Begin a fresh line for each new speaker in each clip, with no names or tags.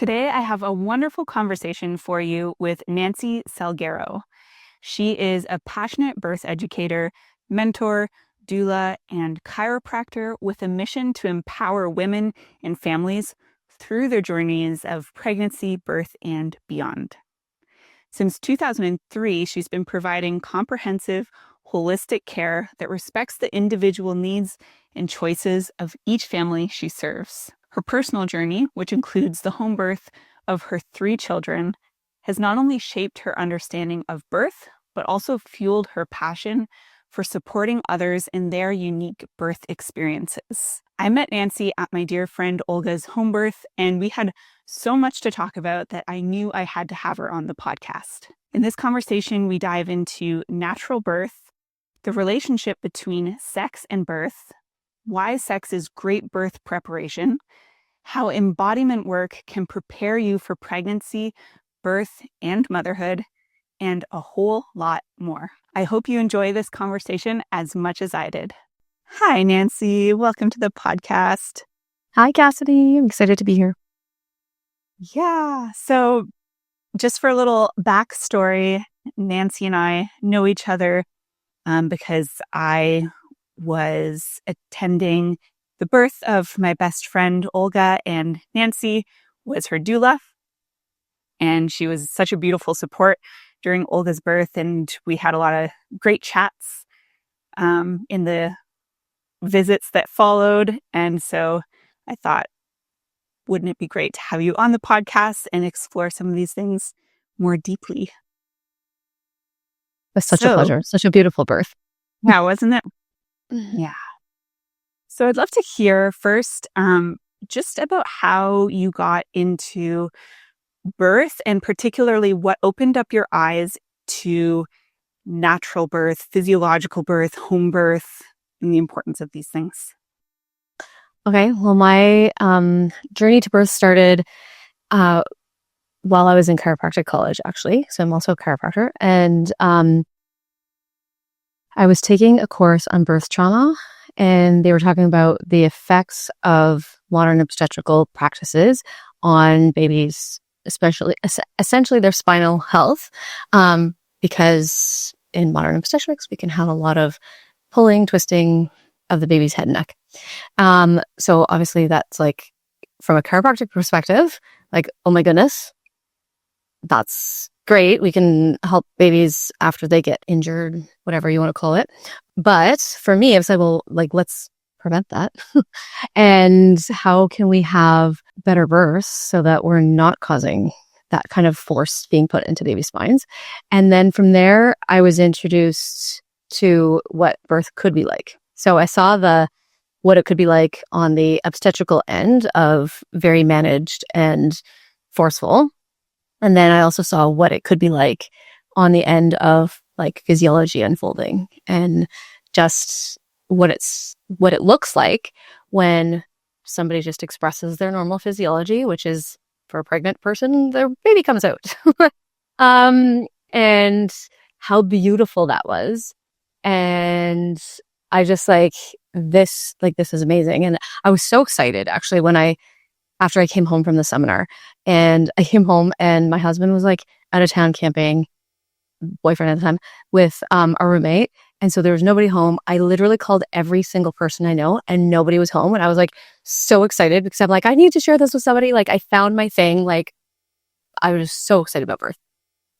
Today, I have a wonderful conversation for you with Nancy Salguero. She is a passionate birth educator, mentor, doula, and chiropractor with a mission to empower women and families through their journeys of pregnancy, birth, and beyond. Since 2003, she's been providing comprehensive, holistic care that respects the individual needs and choices of each family she serves. Her personal journey, which includes the home birth of her 3 children, has not only shaped her understanding of birth, but also fueled her passion for supporting others in their unique birth experiences. I met Nancy at my dear friend Olga's home birth, and we had so much to talk about that I knew I had to have her on the podcast. In this conversation, we dive into natural birth, the relationship between sex and birth, why sex is great birth preparation, how embodiment work can prepare you for pregnancy, birth, and motherhood, and a whole lot more. I hope you enjoy this conversation as much as I did. Hi, Nancy. Welcome to the podcast.
Hi, Cassidy. I'm excited to be here.
Yeah. So just for a little backstory, Nancy and I know each other because I was attending the birth of my best friend, Olga, and Nancy was her doula. And she was such a beautiful support during Olga's birth. And we had a lot of great chats in the visits that followed. And so I thought, wouldn't it be great to have you on the podcast and explore some of these things more deeply?
It was such a pleasure. Such a beautiful birth.
Yeah, wasn't it? Yeah. So I'd love to hear first just about how you got into birth and particularly what opened up your eyes to natural birth, physiological birth, home birth, and the importance of these things.
Okay. Well, my journey to birth started while I was in chiropractic college, actually. So I'm also a chiropractor. And I was taking a course on birth trauma, and they were talking about the effects of modern obstetrical practices on babies, especially essentially their spinal health, because in modern obstetrics, we can have a lot of pulling, twisting of the baby's head and neck. So obviously that's like, from a chiropractic perspective, like, oh my goodness, that's great. We can help babies after they get injured, whatever you want to call it. But for me, I was like, well, like, let's prevent that. And how can we have better births so that we're not causing that kind of force being put into baby spines? And then from there, I was introduced to what birth could be like. So I saw what it could be like on the obstetrical end of very managed and forceful. And then I also saw what it could be like on the end of like physiology unfolding, and just what it looks like when somebody just expresses their normal physiology, which is, for a pregnant person, their baby comes out. And how beautiful that was. And I just this is amazing. And I was so excited actually after I came home from the seminar, and I came home and my husband was like out of town camping, boyfriend at the time, with a roommate. And so there was nobody home. I literally called every single person I know and nobody was home. And I was like so excited because I'm like, I need to share this with somebody. Like, I found my thing. Like, I was so excited about birth.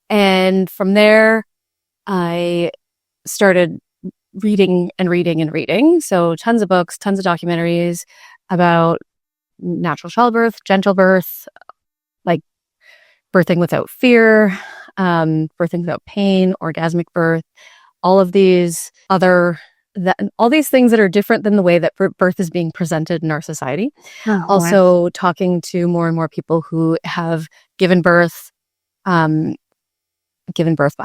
And from there, I started reading and reading and reading. So tons of books, tons of documentaries about natural childbirth, gentle birth, like birthing without fear, birthing without pain, orgasmic birth, all of these all these things that are different than the way that birth is being presented in our society.
Oh,
also, talking to more and more people who have given birth by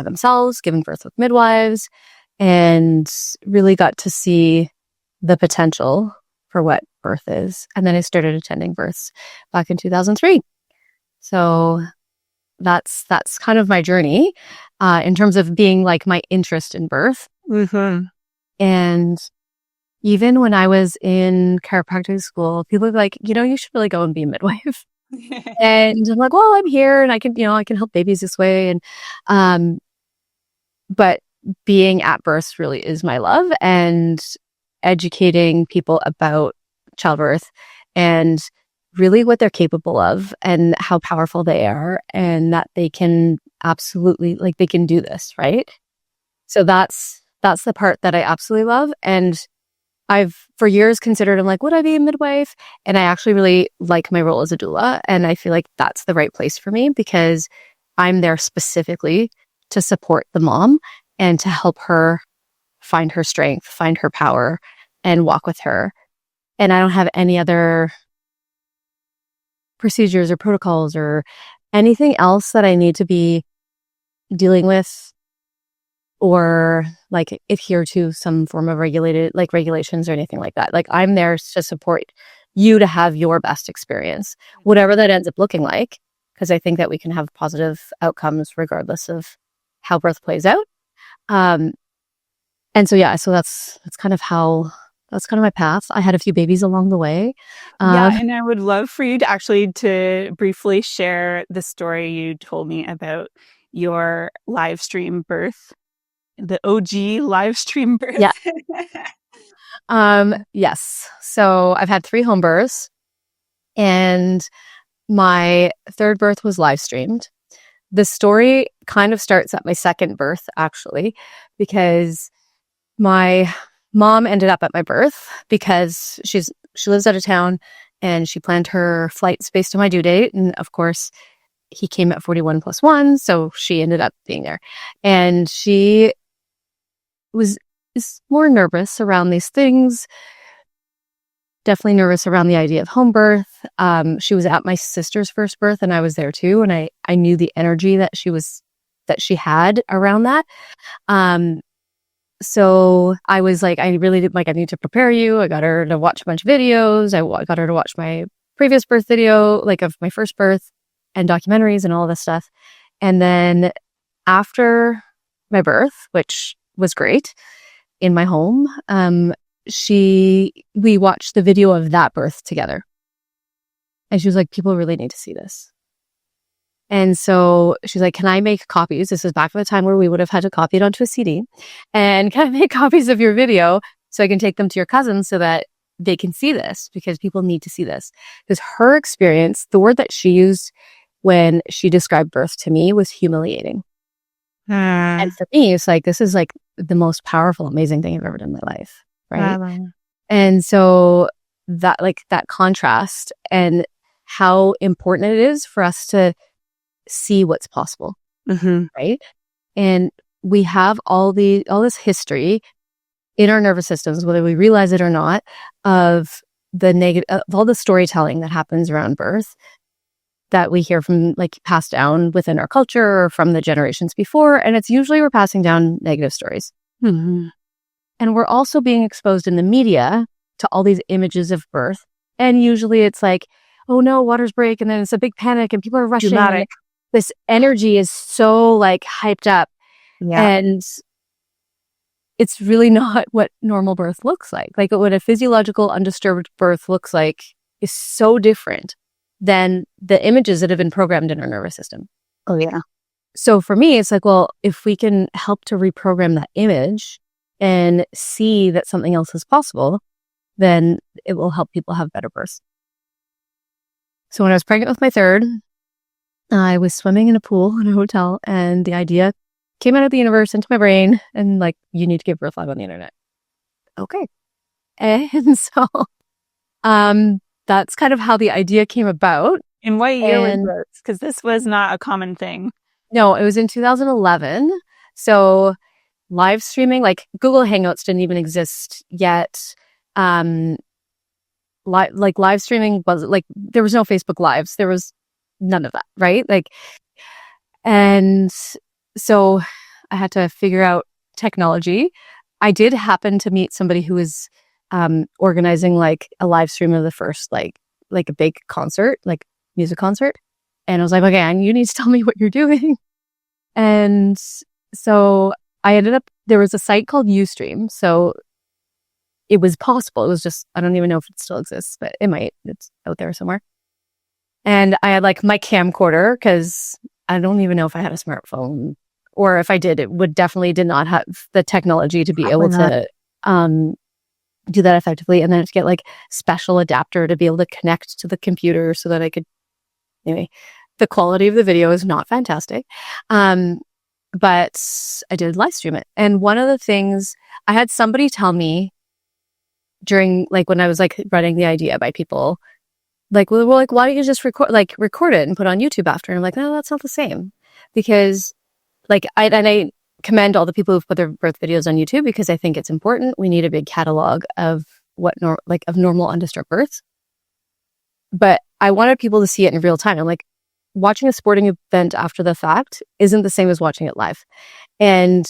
themselves, given birth with midwives, and really got to see the potential for what birth is. And then I started attending births back in 2003. So that's kind of my journey in terms of being like my interest in birth.
Mm-hmm.
And even when I was in chiropractic school, people were like, you should really go and be a midwife. And I'm like, well, I'm here and I can, I can help babies this way. And, but being at birth really is my love, and educating people about childbirth and really what they're capable of and how powerful they are, and that they can absolutely, like, they can do this, right? So that's the part that I absolutely love. And I've for years considered, I'm like, would I be a midwife? And I actually really like my role as a doula. And I feel like that's the right place for me, because I'm there specifically to support the mom and to help her find her strength, find her power, and walk with her. And I don't have any other procedures or protocols or anything else that I need to be dealing with or like adhere to some form of regulations or anything like that. Like, I'm there to support you to have your best experience, whatever that ends up looking like, because I think that we can have positive outcomes regardless of how birth plays out. And so, yeah, so that's kind of my path. I had a few babies along the way.
Yeah, and I would love for you to briefly share the story you told me about your live stream birth, the OG live stream birth.
Yeah. Yes. So I've had 3 home births, and my third birth was live streamed. The story kind of starts at my second birth, actually, because my mom ended up at my birth because she lives out of town, and she planned her flights based on my due date. And of course, he came at 41 plus 1, so she ended up being there. And she is more nervous around these things. Definitely nervous around the idea of home birth. She was at my sister's first birth, and I was there too. And I knew the energy that she had around that. So I was like, I really did, like, I need to prepare you. I got her to watch a bunch of videos. I got her to watch my previous birth video, like of my first birth, and documentaries and all this stuff. And then after my birth, which was great, in my home, we watched the video of that birth together. And she was like, people really need to see this. And so she's like, can I make copies? This is back at the time where we would have had to copy it onto a CD. And can I make copies of your video so I can take them to your cousins so that they can see this? Because people need to see this. Because her experience, the word that she used when she described birth to me was humiliating. And for me, it's like, this is like the most powerful, amazing thing I've ever done in my life. Right. And so that contrast and how important it is for us to see what's possible.
Mm-hmm.
Right. And we have all this history in our nervous systems, whether we realize it or not, of all the storytelling that happens around birth that we hear from, like, passed down within our culture or from the generations before. And it's usually we're passing down negative stories.
Mm-hmm.
And we're also being exposed in the media to all these images of birth. And usually it's like, oh no, waters break, and then it's a big panic and people are rushing.
Dramatic.
This energy is so, like, hyped up.
Yeah.
And it's really not what normal birth looks like. Like, what a physiological undisturbed birth looks like is so different than the images that have been programmed in our nervous system.
Oh yeah.
So for me, it's like, well, if we can help to reprogram that image and see that something else is possible, then it will help people have better births. So when I was pregnant with my third, I was swimming in a pool in a hotel, and the idea came out of the universe into my brain, and, like, you need to give birth live on the internet. Okay. And so that's kind of how the idea came about.
In what year was this? Because this was not a common thing.
No, it was in 2011. So live streaming, like Google Hangouts didn't even exist yet. Live streaming was like, there was no Facebook Lives. There was none of that, right? Like, and so I had to figure out technology. I did happen to meet somebody who was organizing, like, a live stream of the first, like a big concert, like music concert. And I was like, okay, you need to tell me what you're doing. And so I ended up, there was a site called Ustream. So it was possible. It was just, I don't even know if it still exists, but it might. It's out there somewhere. And I had like my camcorder, because I don't even know if I had a smartphone, or if I did, it did not have the technology to be
Probably
able to do that effectively. And then to get like special adapter to be able to connect to the computer so that I could, anyway, the quality of the video is not fantastic. But I did live stream it. And one of the things I had somebody tell me during, like, when I was like running the idea by people, like, well, like, why don't you just record it and put it on YouTube after? And I'm like, no, that's not the same. Because like, I commend all the people who've put their birth videos on YouTube, because I think it's important. We need a big catalog of of normal undisturbed births. But I wanted people to see it in real time. I'm like, watching a sporting event after the fact isn't the same as watching it live. And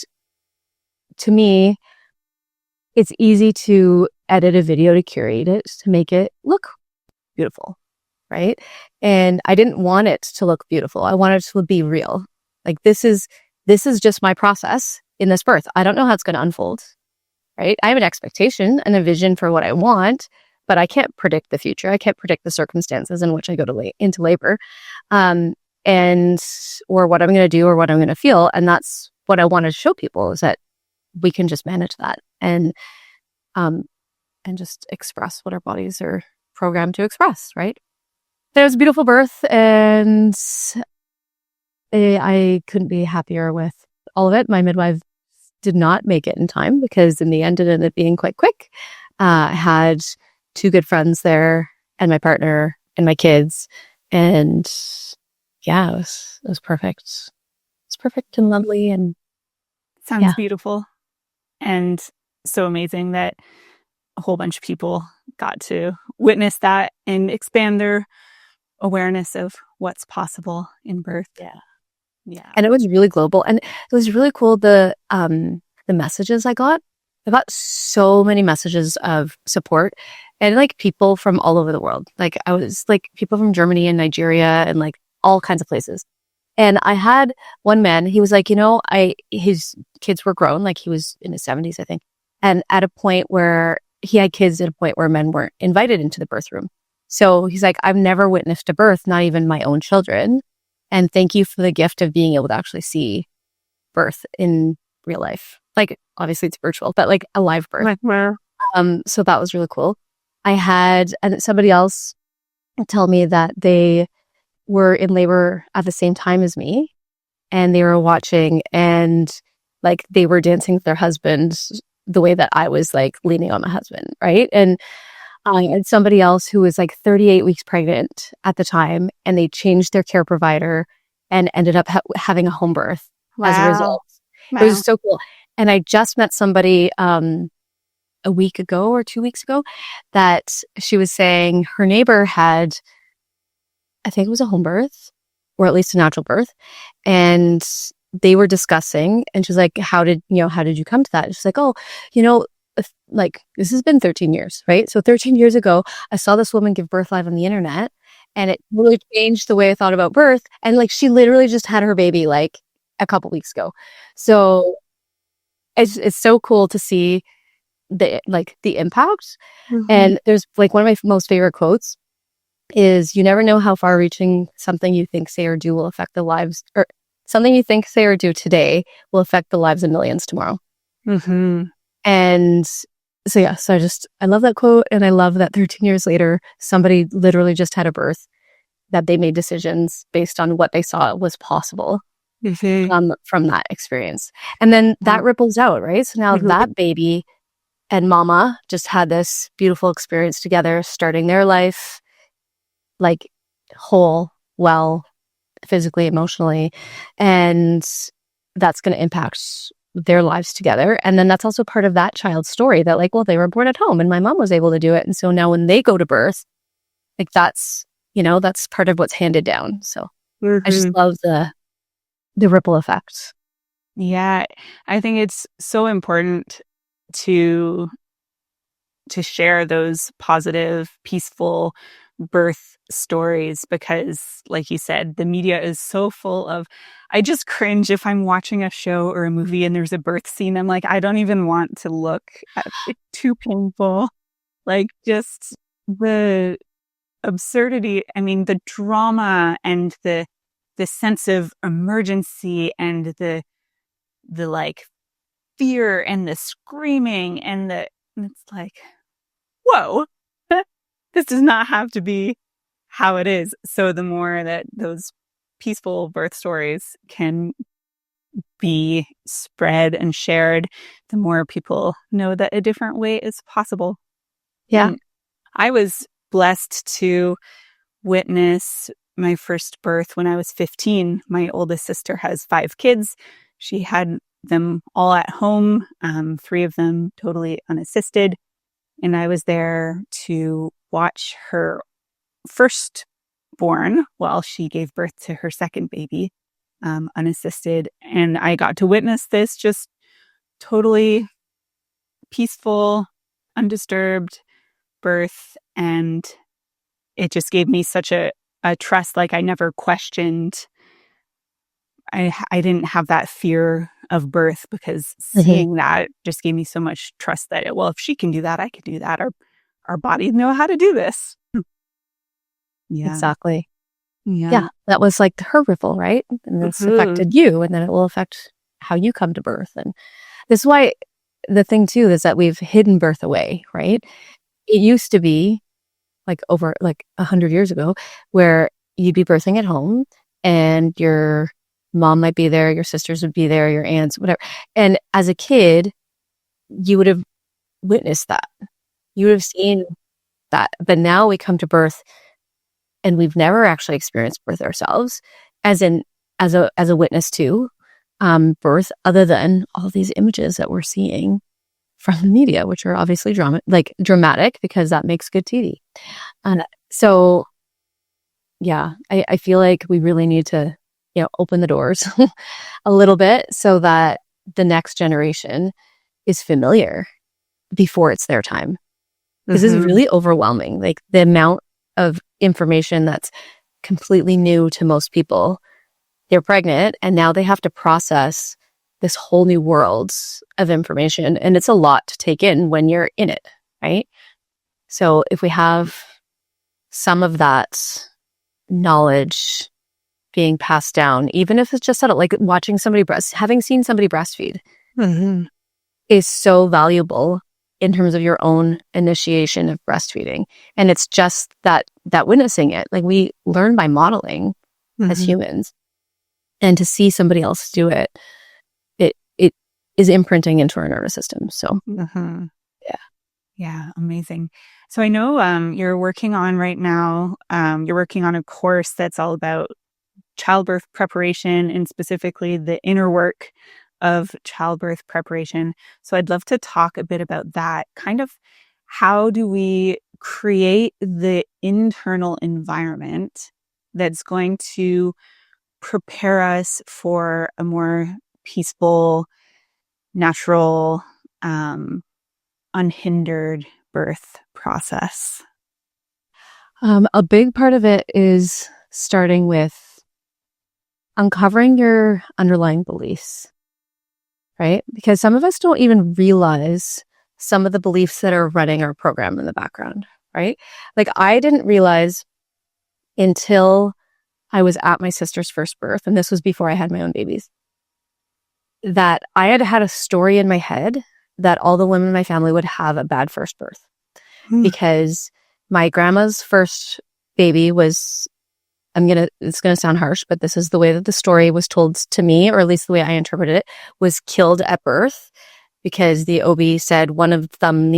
to me, it's easy to edit a video, to curate it, to make it look beautiful, right? And I didn't want it to look beautiful. I wanted it to be real. Like, this is just my process in this birth. I don't know how it's going to unfold, right? I have an expectation and a vision for what I want, but I can't predict the future. I can't predict the circumstances in which I go into labor, or what I'm going to do or what I'm going to feel. And that's what I wanted to show people, is that we can just manage that and just express what our bodies are programmed to express, right? It was a beautiful birth, and I couldn't be happier with all of it. My midwife did not make it in time, because in the end it ended up being quite quick. I had 2 good friends there, and my partner and my kids, and yeah, it was perfect. It's perfect and lovely, and
Sounds beautiful, and so amazing that a whole bunch of people got to witness that and expand their awareness of what's possible in birth. Yeah.
And it was really global, and it was really cool. The messages I got so many messages of support, and like people from all over the world. Like, I was like people from Germany and Nigeria and like all kinds of places. And I had one man, he was like, his kids were grown, like he was in his 70s, I think. And at a point where he had kids at a point where men weren't invited into the birth room. So he's like, I've never witnessed a birth, not even my own children. And thank you for the gift of being able to actually see birth in real life. Like, obviously it's virtual, but like a live birth. So that was really cool. I had somebody else tell me that they were in labor at the same time as me, and they were watching, and like they were dancing with their husbands the way that I was like leaning on my husband, right? And I had somebody else who was like 38 weeks pregnant at the time, and they changed their care provider and ended up having a home birth as a result. It was so cool. And I just met somebody a week ago or 2 weeks ago that she was saying her neighbor had, I think it was a home birth, or at least a natural birth. And they were discussing, and she's like, how did you come to that? And she's like, oh, like, this has been 13 years, right? So 13 years ago, I saw this woman give birth live on the internet, and it really changed the way I thought about birth. And like, she literally just had her baby like a couple weeks ago. So it's so cool to see the impact. And there's like one of my most favorite quotes is, you never know how far reaching something you think, say, or do will affect the lives, or something you think, say, or do today will affect the lives of millions tomorrow. And so I love that quote, and I love that 13 years later, somebody literally just had a birth, that they made decisions based on what they saw was possible from that experience. And then that ripples out, right? So now that baby and mama just had this beautiful experience together, starting their life like whole, well, physically, emotionally, and that's going to impact their lives together. And then that's also part of that child's story, that like, well, they were born at home and my mom was able to do it. And so now when they go to birth, like that's part of what's handed down. So I just love the ripple effects.
Yeah, I think it's so important to share those positive, peaceful birth stories, because like you said, the media is so full of, I just cringe if I'm watching a show or a movie and there's a birth scene. I'm like, I don't even want to look at it. Too painful. Like, just the absurdity, I mean, the drama and the sense of emergency and the like fear and the screaming and it's like, whoa, this does not have to be how it is. So the more that those peaceful birth stories can be spread and shared, the more people know that a different way is possible.
Yeah.
And I was blessed to witness my first birth when I was 15. My oldest sister has 5 kids. She had them all at home, 3 of them totally unassisted. And I was there to watch her firstborn while she gave birth to her second baby, unassisted. And I got to witness this just totally peaceful, undisturbed birth. And it just gave me such a trust. Like, I never questioned. I didn't have that fear of birth, because seeing that just gave me so much trust that, well, if she can do that, I can do that. Our bodies know how to do this. Yeah.
Exactly.
Yeah.
Yeah. That was like her ripple, right? And this affected you, and then it will affect how you come to birth. And this is why the thing too is that we've hidden birth away, right? It used to be like over like 100 years ago where you'd be birthing at home and your mom might be there, your sisters would be there, your aunts, whatever. And as a kid, you would have witnessed that. You would have seen that. But now we come to birth and we've never actually experienced birth ourselves as a witness to birth, other than all these images that we're seeing from the media, which are obviously dramatic, because that makes good TV. So yeah, I feel like we really need to, open the doors a little bit so that the next generation is familiar before it's their time. This is really overwhelming. Like, the amount of information that's completely new to most people. They're pregnant and now they have to process this whole new world of information. And it's a lot to take in when you're in it, right? So if we have some of that knowledge being passed down, even if it's just like watching somebody having seen somebody breastfeed is so valuable in terms of your own initiation of breastfeeding. And it's just that witnessing it, like, we learn by modeling as humans, and to see somebody else do it, it is imprinting into our nervous system. So
yeah, amazing. So I know you're working on right now, you're working on a course that's all about childbirth preparation, and specifically the inner work of childbirth preparation. So I'd love to talk a bit about that. Kind of, how do we create the internal environment that's going to prepare us for a more peaceful, natural, unhindered birth process?
A big part of it is starting with uncovering your underlying beliefs, right? Because some of us don't even realize some of the beliefs that are running our program in the background, right? Like, I didn't realize until I was at my sister's first birth, and this was before I had my own babies, that I had had a story in my head that all the women in my family would have a bad first birth. Because my grandma's first baby was, it's gonna sound harsh, but this is the way that the story was told to me, or at least the way I interpreted it, was killed at birth because the OB said one of them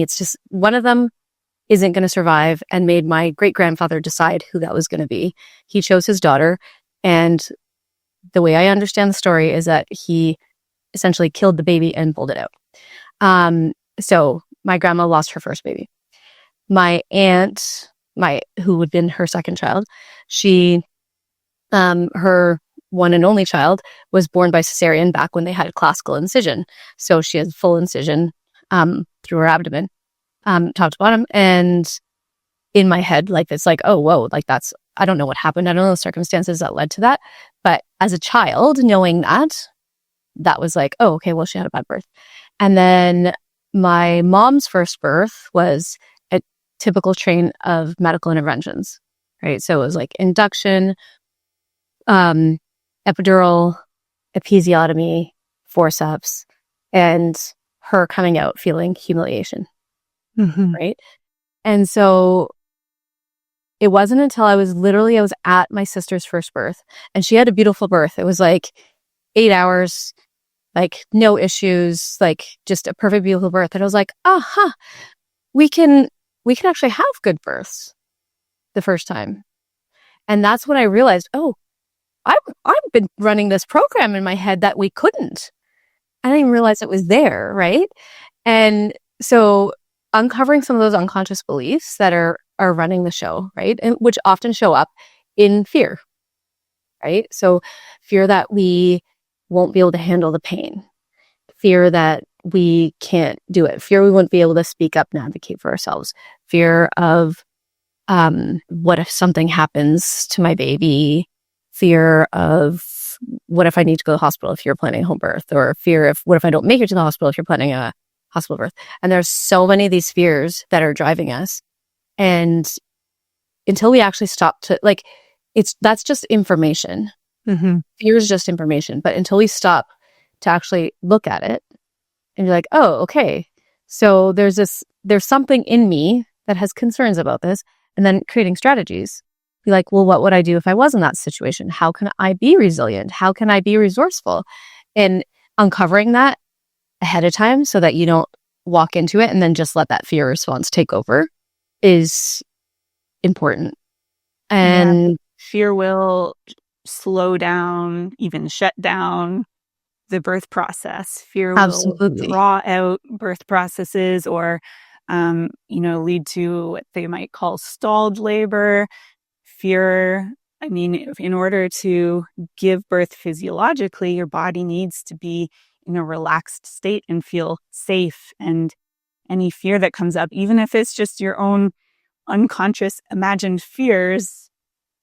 isn't going to survive, and made my great-grandfather decide who that was going to be. He chose his daughter, and the way I understand the story is that he essentially killed the baby and pulled it out. So my grandma lost her first baby. My aunt, who would have been her second child, she, her one and only child, was born by cesarean back when they had classical incision. So she had full incision through her abdomen, top to bottom. And in my head, like, it's like, oh, whoa, like, that's, I don't know what happened. I don't know the circumstances that led to that. But as a child, knowing that was like, oh, okay, well, she had a bad birth. And then my mom's first birth was a typical train of medical interventions. right? So it was like induction, epidural, episiotomy, forceps, and her coming out feeling humiliation, right? And so it wasn't until I was at my sister's first birth, and she had a beautiful birth. It was like 8 hours, like no issues, like just a perfect, beautiful birth. And I was like, we can actually have good births the first time. And that's when I realized, I've been running this program in my head that we couldn't. I didn't even realize it was there, right? And so uncovering some of those unconscious beliefs that are running the show, right? And which often show up in fear, right? So fear that we won't be able to handle the pain, fear that we can't do it, fear we won't be able to speak up and advocate for ourselves, fear of what if something happens to my baby, fear of what if I need to go to the hospital if you're planning a home birth, or fear of what if I don't make it to the hospital if you're planning a hospital birth. And there's so many of these fears that are driving us. And until we actually stop to that's just information. Fear is just information. But until we stop to actually look at it and be like, oh, okay, so there's something in me that has concerns about this, and then creating strategies. Be like, well, what would I do if I was in that situation? How can I be resilient? How can I be resourceful? And uncovering that ahead of time so that you don't walk into it and then just let that fear response take over is important. And
fear will slow down, even shut down the birth process. Fear will draw out birth processes, or lead to what they might call stalled labor. Fear, I mean, in order to give birth physiologically, your body needs to be in a relaxed state and feel safe. And any fear that comes up, even if it's just your own unconscious imagined fears,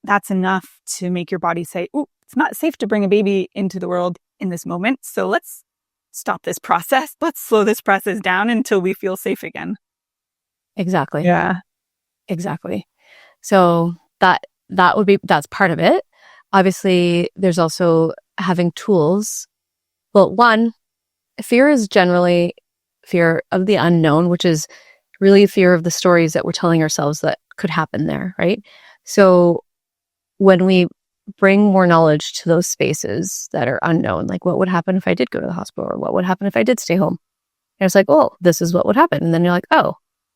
that's enough to make your body say, "Ooh, it's not safe to bring a baby into the world in this moment. So let's stop this process. Let's slow this process down until we feel safe again."
Exactly.
Yeah.
Exactly. So that's part of it. Obviously, there's also having tools. Well, one, fear is generally fear of the unknown, which is really fear of the stories that we're telling ourselves that could happen there, right? So when we bring more knowledge to those spaces that are unknown, like what would happen if I did go to the hospital, or what would happen if I did stay home? And it's like, oh, this is what would happen. And then you're like, oh,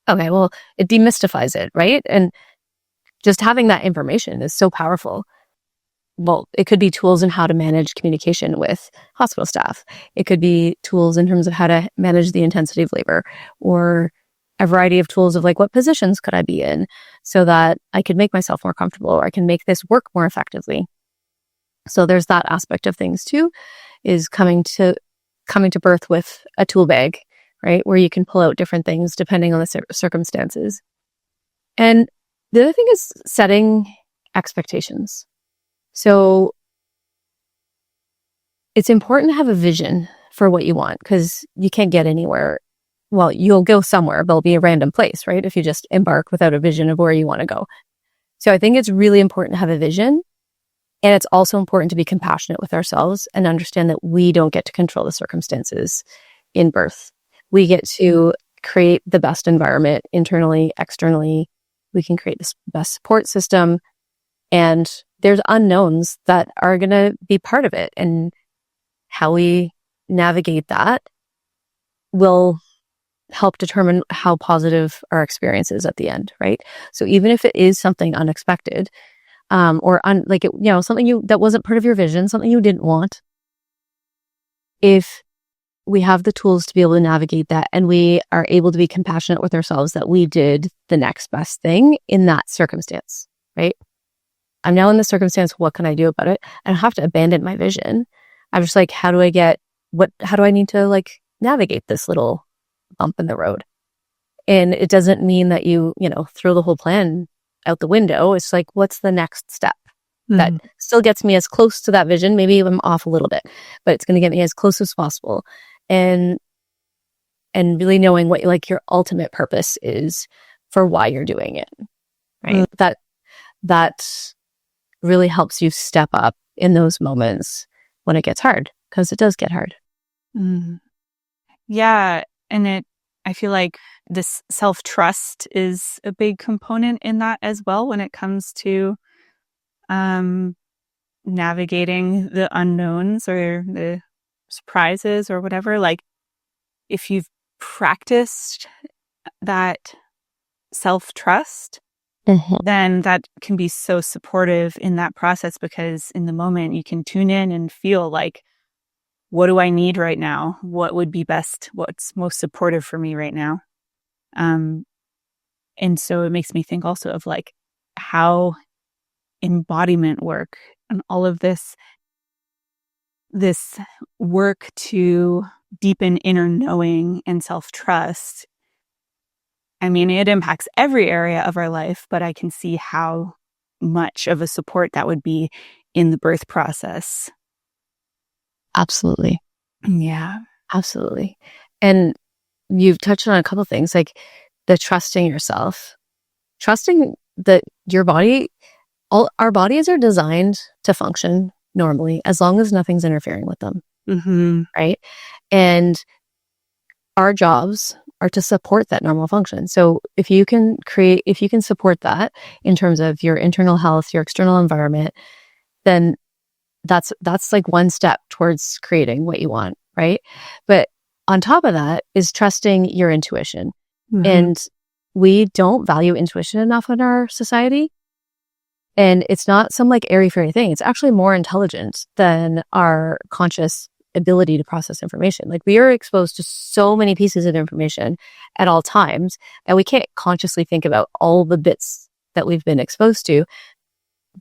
okay, well, it demystifies it, right? And just having that information is so powerful. Well, it could be tools in how to manage communication with hospital staff. It could be tools in terms of how to manage the intensity of labor, or a variety of tools of like, what positions could I be in so that I could make myself more comfortable, or I can make this work more effectively. So there's that aspect of things too, is coming to birth with a tool bag, right? Where you can pull out different things depending on the circumstances. And the other thing is setting expectations. So it's important to have a vision for what you want, because you can't get anywhere. Well, you'll go somewhere, but it'll be a random place, right? If you just embark without a vision of where you want to go. So I think it's really important to have a vision. And it's also important to be compassionate with ourselves and understand that we don't get to control the circumstances in birth. We get to create the best environment internally, externally. We can create the best support system. And there's unknowns that are going to be part of it. And how we navigate that will help determine how positive our experience is at the end, right? So even if it is something unexpected, or something that wasn't part of your vision, something you didn't want, if we have the tools to be able to navigate that, and we are able to be compassionate with ourselves that we did the next best thing in that circumstance, right? I'm now in this circumstance. What can I do about it? I don't have to abandon my vision. I'm just like, how do I need to navigate this little bump in the road? And it doesn't mean that you throw the whole plan out the window. It's like, what's the next step that still gets me as close to that vision? Maybe I'm off a little bit, but it's going to get me as close as possible. And really knowing what your ultimate purpose is for why you're doing it, right? that really helps you step up in those moments when it gets hard, because it does get hard.
Mm. Yeah. And I feel like this self-trust is a big component in that as well when it comes to navigating the unknowns or the surprises or whatever. Like, if you've practiced that self-trust, then that can be so supportive in that process, because in the moment you can tune in and feel like, what do I need right now? What would be best? What's most supportive for me right now? And so it makes me think also of like how embodiment work and all of this work to deepen inner knowing and self-trust. I mean, it impacts every area of our life, but I can see how much of a support that would be in the birth process.
Absolutely.
Yeah.
Absolutely. And you've touched on a couple things, like the trusting yourself, trusting that your body, all our bodies are designed to function normally as long as nothing's interfering with them.
Mm-hmm.
Right. And our jobs are to support that normal function. So if you can support that in terms of your internal health, your external environment, then that's like one step towards creating what you want, right? But on top of that is trusting your intuition.
Mm-hmm.
And we don't value intuition enough in our society. And it's not some like airy-fairy thing. It's actually more intelligent than our conscious ability to process information. Like, we are exposed to so many pieces of information at all times, and we can't consciously think about all the bits that we've been exposed to.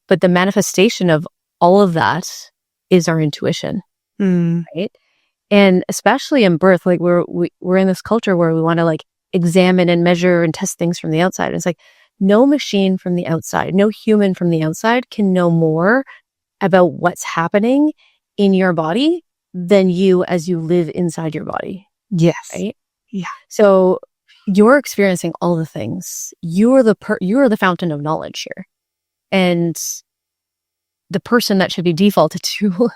But the manifestation of all of that is our intuition, right? And especially in birth, like we're in this culture where we want to like examine and measure and test things from the outside. It's like no machine from the outside, no human from the outside can know more about what's happening in your body than you as you live inside your body.
Yes.
Right?
Yeah.
So you're experiencing all the things. You're the fountain of knowledge here. And the person that should be defaulted to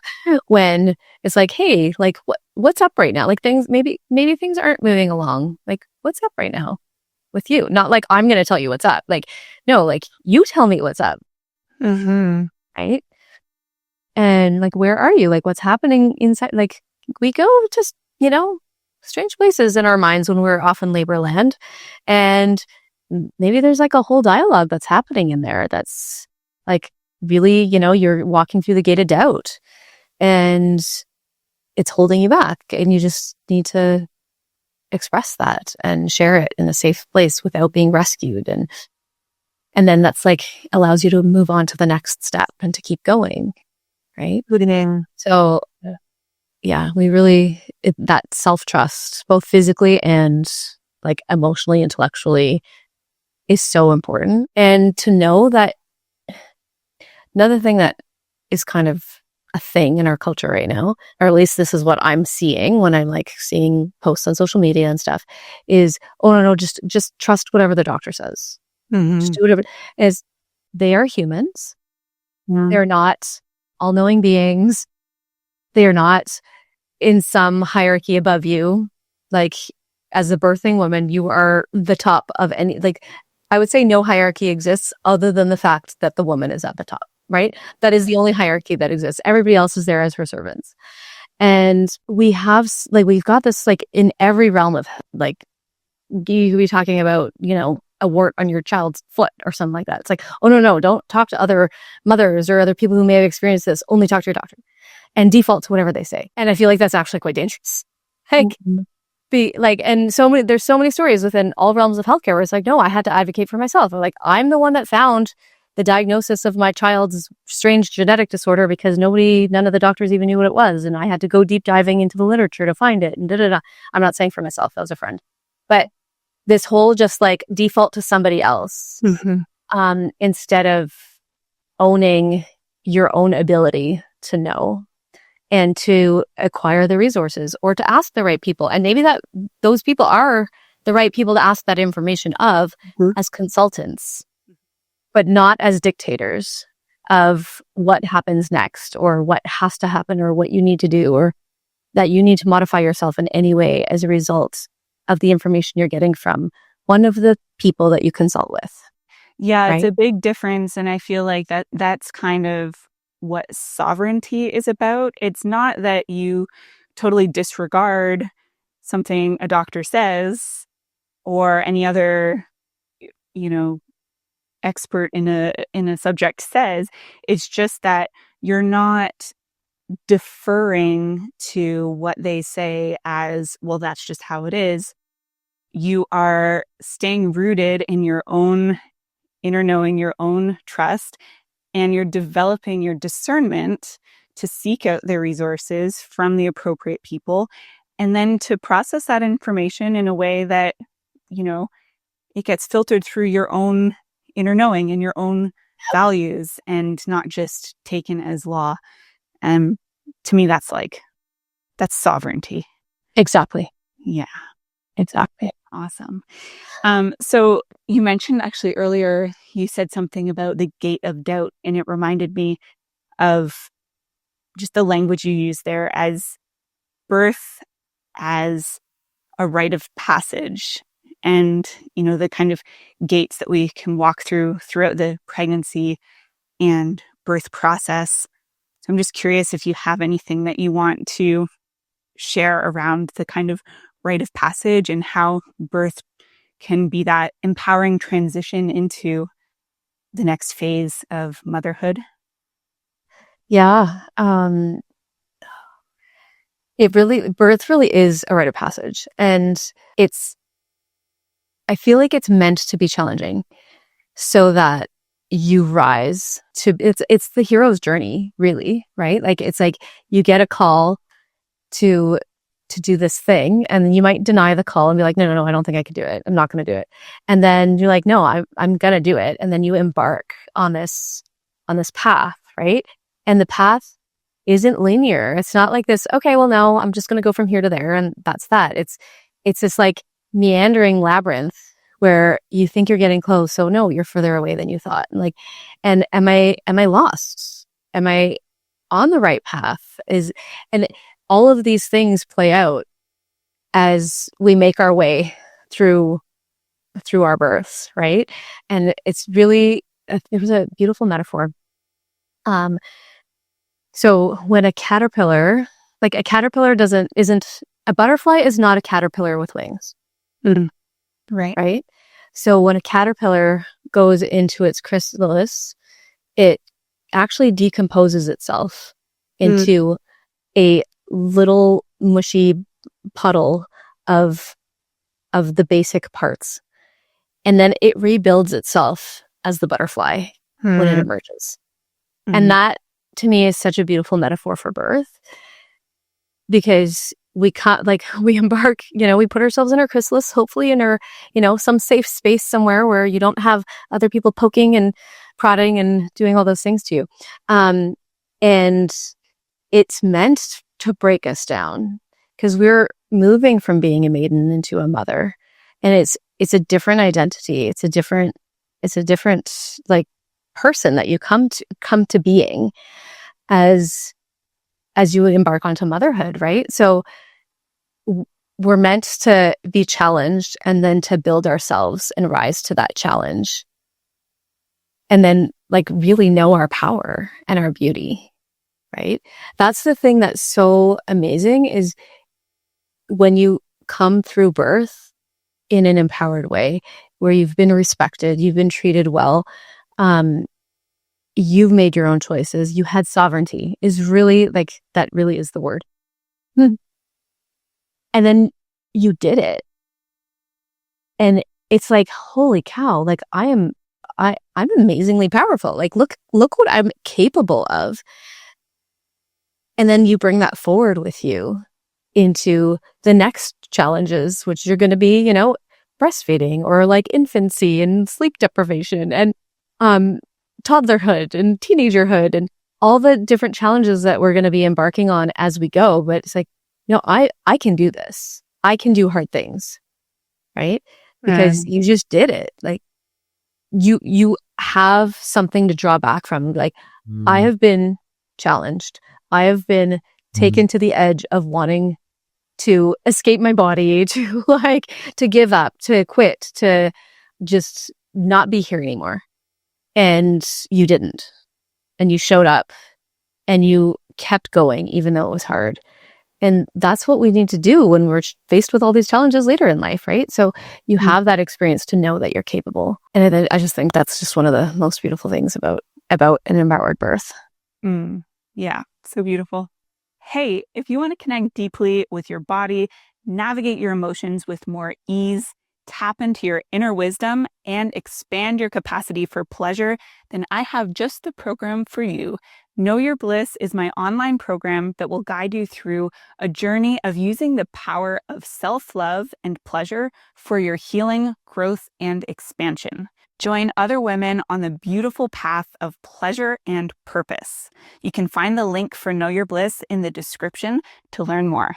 when it's like, hey, like what's up right now? Like maybe things aren't moving along. Like, what's up right now with you? Not like I'm going to tell you what's up. Like, no, like you tell me what's up.
Mm-hmm.
Right. And like, where are you? Like, what's happening inside? Like, we go to, strange places in our minds when we're off in labor land. And maybe there's like a whole dialogue that's happening in there that's like, really, you're walking through the gate of doubt and it's holding you back, and you just need to express that and share it in a safe place without being rescued. And then that's like allows you to move on to the next step and to keep going. Right. So yeah, we really, that self-trust, both physically and like emotionally, intellectually, is so important. And to know that another thing that is kind of a thing in our culture right now, or at least this is what I'm seeing when I'm like seeing posts on social media and stuff, is, oh no, just trust whatever the doctor says.
Mm-hmm.
Just do whatever. Is they are humans.
Mm-hmm.
They're not all-knowing beings. They are not in some hierarchy above you. Like, as a birthing woman, you are the top of any, like, I would say no hierarchy exists other than the fact that the woman is at the top. Right? That is the only hierarchy that exists. Everybody else is there as her servants. And we've got this like in every realm of like, you could be talking about, a wart on your child's foot or something like that. It's like, oh no, don't talk to other mothers or other people who may have experienced this. Only talk to your doctor and default to whatever they say. And I feel like that's actually quite dangerous. Like, there's so many stories within all realms of healthcare where it's like, no, I had to advocate for myself. Or like, I'm the one that found the diagnosis of my child's strange genetic disorder because none of the doctors even knew what it was. And I had to go deep diving into the literature to find it. And I'm not saying for myself, that was a friend. But this whole just like default to somebody else, instead of owning your own ability to know and to acquire the resources or to ask the right people. And maybe that those people are the right people to ask that information of as consultants. but not as dictators of what happens next or what has to happen or what you need to do, or that you need to modify yourself in any way as a result of the information you're getting from one of the people that you consult with.
Yeah, it's
Right?
a big difference. And I feel like that's kind of what sovereignty is about. It's not that you totally disregard something a doctor says or any other, you know, expert in a subject says. It's just that you're not deferring to what they say as, well, that's just how it is. You are staying rooted in your own inner knowing, your own trust, and you're developing your discernment to seek out the resources from the appropriate people, and then to process that information in a way that, you know, it gets filtered through your own inner knowing and your own values and not just taken as law. And to me, that's sovereignty.
Exactly.
Yeah.
Exactly.
Awesome. So you mentioned actually earlier, you said something about the gate of doubt, and it reminded me of just the language you use there as birth as a rite of passage, and, you know, the kind of gates that we can walk through throughout the pregnancy and birth process. So I'm just curious if you have anything that you want to share around the kind of rite of passage and how birth can be that empowering transition into the next phase of motherhood.
Yeah. Birth really is a rite of passage. And I feel like it's meant to be challenging so that you rise to, it's the hero's journey, really, right? Like, it's like you get a call to do this thing, and you might deny the call and be like, no, I don't think I could do it. I'm not going to do it. And then you're like, no, I'm going to do it. And then you embark on this path, right? And the path isn't linear. It's not like this, okay, well, no, I'm just going to go from here to there, and that's that. It's this like meandering labyrinth where you think you're getting close. So no, you're further away than you thought. Like, and am I lost? Am I on the right path? And all of these things play out as we make our way through our births, right? And it's really, it was a beautiful metaphor. So when a caterpillar a butterfly is not a caterpillar with wings.
Mm. Right.
Right? So when a caterpillar goes into its chrysalis, it actually decomposes itself into a little mushy puddle of the basic parts. And then it rebuilds itself as the butterfly when it emerges. And that, to me, is such a beautiful metaphor for birth, because we embark, we put ourselves in our chrysalis, hopefully in our, some safe space somewhere where you don't have other people poking and prodding and doing all those things to you. And it's meant to break us down, because we're moving from being a maiden into a mother, and it's a different identity. It's a different like person that you come to being as you embark onto motherhood, right? So we're meant to be challenged, and then to build ourselves and rise to that challenge, and then like really know our power and our beauty, right? That's the thing that's so amazing, is when you come through birth in an empowered way, where you've been respected, you've been treated well, you've made your own choices, you had sovereignty, is really like, that really is the word. And then you did it. And it's like, holy cow, like I'm amazingly powerful. Like, look what I'm capable of. And then you bring that forward with you into the next challenges, which are going to be, breastfeeding, or like infancy and sleep deprivation, and toddlerhood and teenagerhood, and all the different challenges that we're going to be embarking on as we go. But it's like, I can do this. I can do hard things, right? Because you just did it. Like you have something to draw back from. Like, I have been challenged. I have been taken to the edge of wanting to escape my body, to to give up, to quit, to just not be here anymore. And you didn't. And you showed up and you kept going, even though it was hard. And that's what we need to do when we're faced with all these challenges later in life, right? So you have that experience to know that you're capable. And I just think that's just one of the most beautiful things about an empowered birth.
Yeah, so beautiful. Hey, if you want to connect deeply with your body, navigate your emotions with more ease, tap into your inner wisdom, and expand your capacity for pleasure, then I have just the program for you. Know Your Bliss is my online program that will guide you through a journey of using the power of self-love and pleasure for your healing, growth, and expansion. Join other women on the beautiful path of pleasure and purpose. You can find the link for Know Your Bliss in the description to learn more.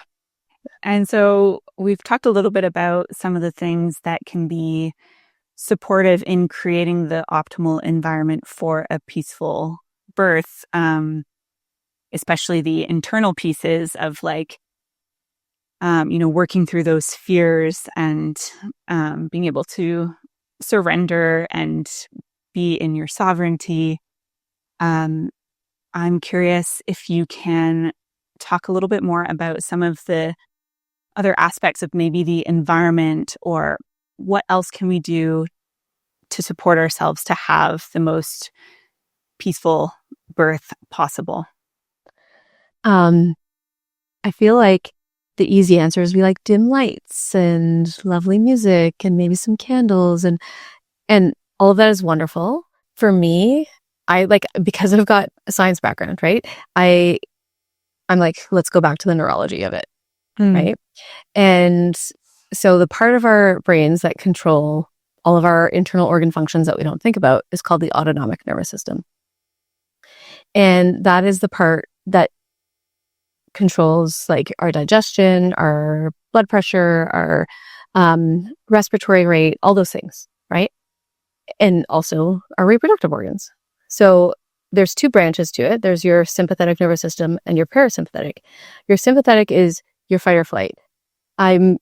And so we've talked a little bit about some of the things that can be supportive in creating the optimal environment for a peaceful birth, especially the internal pieces of working through those fears and being able to surrender and be in your sovereignty. I'm curious if you can talk a little bit more about some of the other aspects of maybe the environment, or what else can we do to support ourselves to have the most peaceful birth possible?
I feel like the easy answer is we like dim lights and lovely music and maybe some candles and all of that is wonderful. For me, because I've got a science background, right? I'm like, let's go back to the neurology of it, right? And so the part of our brains that control all of our internal organ functions that we don't think about is called the autonomic nervous system. And that is the part that controls like our digestion, our blood pressure, our respiratory rate, all those things, right? And also our reproductive organs. So there's two branches to it. There's your sympathetic nervous system and your parasympathetic. Your sympathetic is your fight or flight. I'm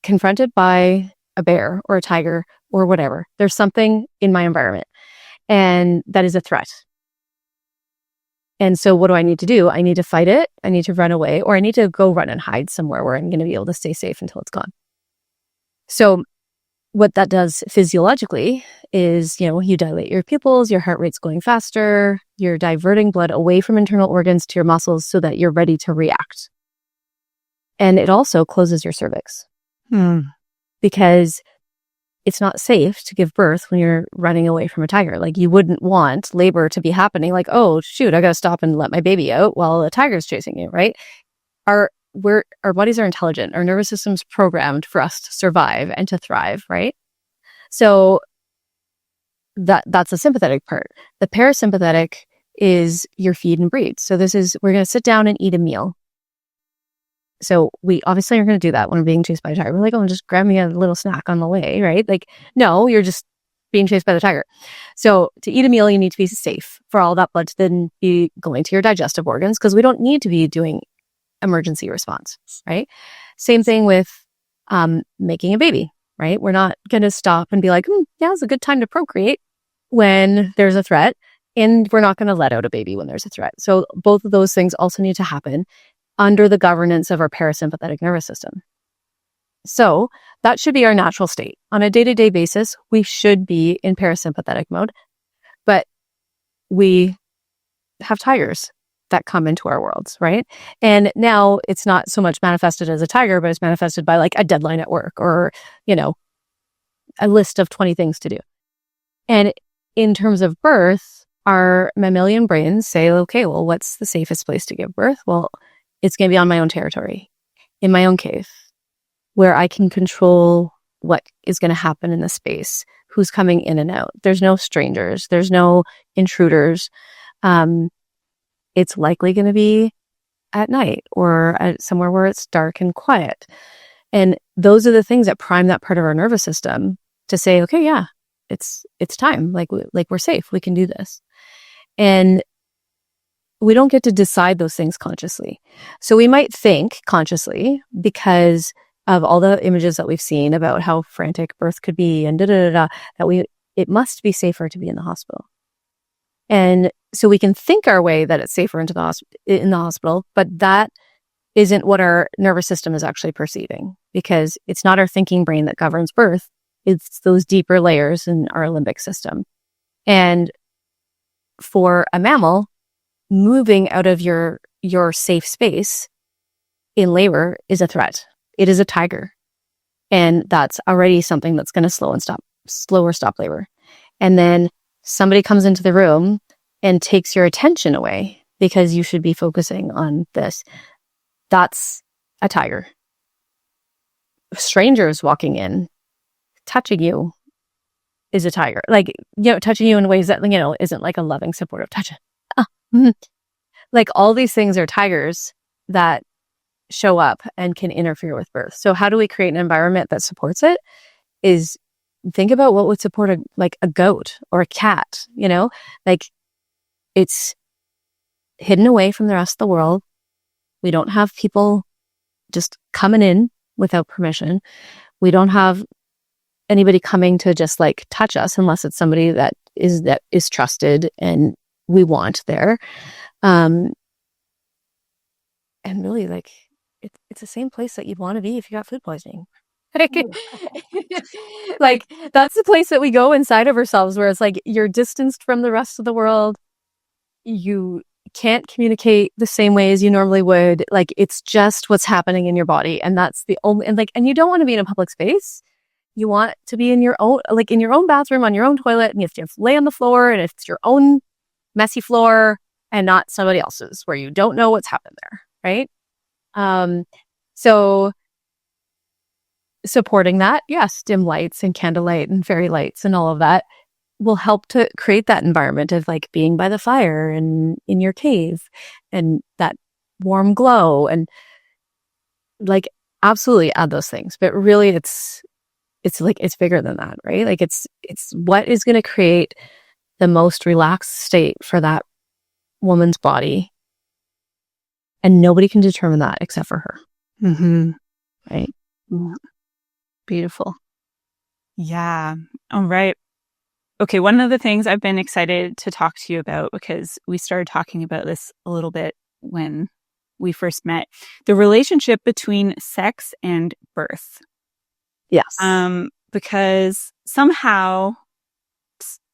confronted by a bear or a tiger or whatever. There's something in my environment and that is a threat. And so what do I need to do? I need to fight it. I need to run away, or I need to go run and hide somewhere where I'm going to be able to stay safe until it's gone. So what that does physiologically is, you dilate your pupils, your heart rate's going faster, you're diverting blood away from internal organs to your muscles so that you're ready to react. And it also closes your cervix because it's not safe to give birth when you're running away from a tiger. Like, you wouldn't want labor to be happening like, oh shoot, I got to stop and let my baby out while a tiger's chasing you, right? Our bodies are intelligent. Our nervous system's programmed for us to survive and to thrive, right? So that's the sympathetic part. The parasympathetic is your feed and breathe. So we're going to sit down and eat a meal. So we obviously are going to do that when we're being chased by a tiger. We're like, oh, just grab me a little snack on the way, right? Like, no, you're just being chased by the tiger. So to eat a meal, you need to be safe for all that blood to then be going to your digestive organs, because we don't need to be doing emergency response, right? Same thing with making a baby, right? We're not going to stop and be like, yeah, it's a good time to procreate when there's a threat. And we're not going to let out a baby when there's a threat. So both of those things also need to happen under the governance of our parasympathetic nervous system. So that should be our natural state. On a day-to-day basis, we should be in parasympathetic mode, but we have tigers that come into our worlds, right? And now it's not so much manifested as a tiger, but it's manifested by like a deadline at work or, a list of 20 things to do. And in terms of birth, our mammalian brains say, okay, well, what's the safest place to give birth? Well, it's going to be on my own territory, in my own cave, where I can control what is going to happen in the space, who's coming in and out. There's no strangers. There's no intruders. It's likely going to be at night or at somewhere where it's dark and quiet. And those are the things that prime that part of our nervous system to say, okay, yeah, it's time. Like we're safe. We can do this. And we don't get to decide those things consciously. So we might think consciously because of all the images that we've seen about how frantic birth could be and that it must be safer to be in the hospital. And so we can think our way that it's safer in the hospital, but that isn't what our nervous system is actually perceiving, because it's not our thinking brain that governs birth. It's those deeper layers in our limbic system. And for a mammal, moving out of your safe space in labor is a threat. It is a tiger. And that's already something that's going to slow or stop labor. And then somebody comes into the room and takes your attention away because you should be focusing on this. That's a tiger. Strangers walking in, touching you is a tiger. Like, touching you in ways that, isn't like a loving, supportive touch. Like all these things are tigers that show up and can interfere with birth. So how do we create an environment that supports it? Is think about what would support a goat or a cat, like it's hidden away from the rest of the world. We don't have people just coming in without permission. We don't have anybody coming to just like touch us unless it's somebody that is trusted and we want there. And really, like, it's the same place that you'd want to be if you got food poisoning. Like, that's the place that we go inside of ourselves, where it's like you're distanced from the rest of the world. You can't communicate the same way as you normally would. Like, it's just what's happening in your body. And that's the only, and you don't want to be in a public space. You want to be in your own bathroom, on your own toilet, and you have to lay on the floor, and it's your own messy floor and not somebody else's where you don't know what's happened there. Right. So supporting that, yes, dim lights and candlelight and fairy lights and all of that will help to create that environment of like being by the fire and in your cave and that warm glow, and like absolutely add those things. But really it's bigger than that, right? Like it's what is going to create the most relaxed state for that woman's body. And nobody can determine that except for her.
Mm-hmm.
Right?
Yeah. Beautiful. Yeah. All right. Okay. One of the things I've been excited to talk to you about, because we started talking about this a little bit when we first met, the relationship between sex and birth.
Yes.
Because somehow,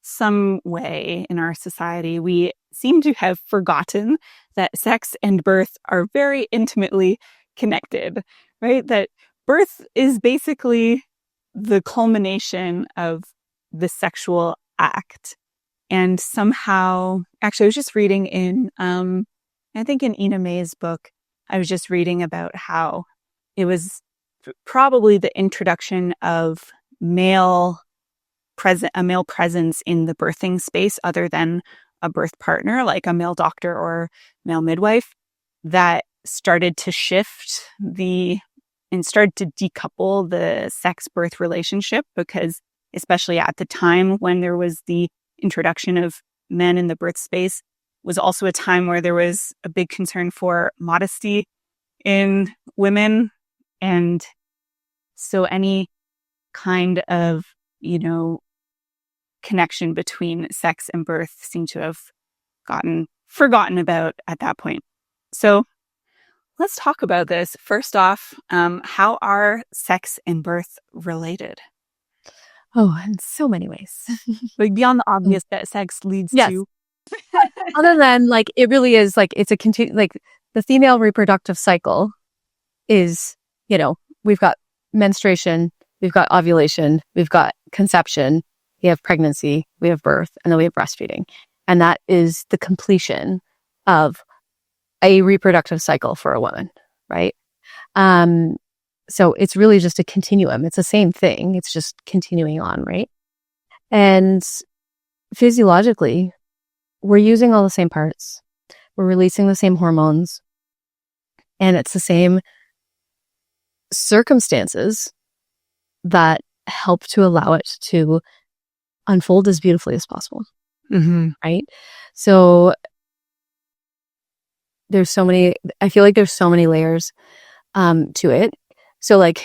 some way in our society, we seem to have forgotten that sex and birth are very intimately connected, right? That birth is basically the culmination of the sexual act. And somehow, actually, I was just reading in, I think in Ina May's book, I was just reading about how it was probably the introduction of a male presence in the birthing space other than a birth partner, like a male doctor or male midwife, that started to shift and started to decouple the sex birth relationship, because especially at the time when there was the introduction of men in the birth space was also a time where there was a big concern for modesty in women. And so any kind of, connection between sex and birth seemed to have gotten forgotten about at that point. So let's talk about this. First off, how are sex and birth related?
Oh, in so many ways.
Like beyond the obvious that sex leads to.
Other than like, it really is like, it's a like the female reproductive cycle is, we've got menstruation, we've got ovulation, we've got conception, we have pregnancy, we have birth, and then we have breastfeeding. And that is the completion of a reproductive cycle for a woman, right? So it's really just a continuum. It's the same thing. It's just continuing on, right? And physiologically, we're using all the same parts. We're releasing the same hormones. And it's the same circumstances that help to allow it to unfold as beautifully as possible.
Mm-hmm.
Right? So I feel like there's so many layers to it. So like,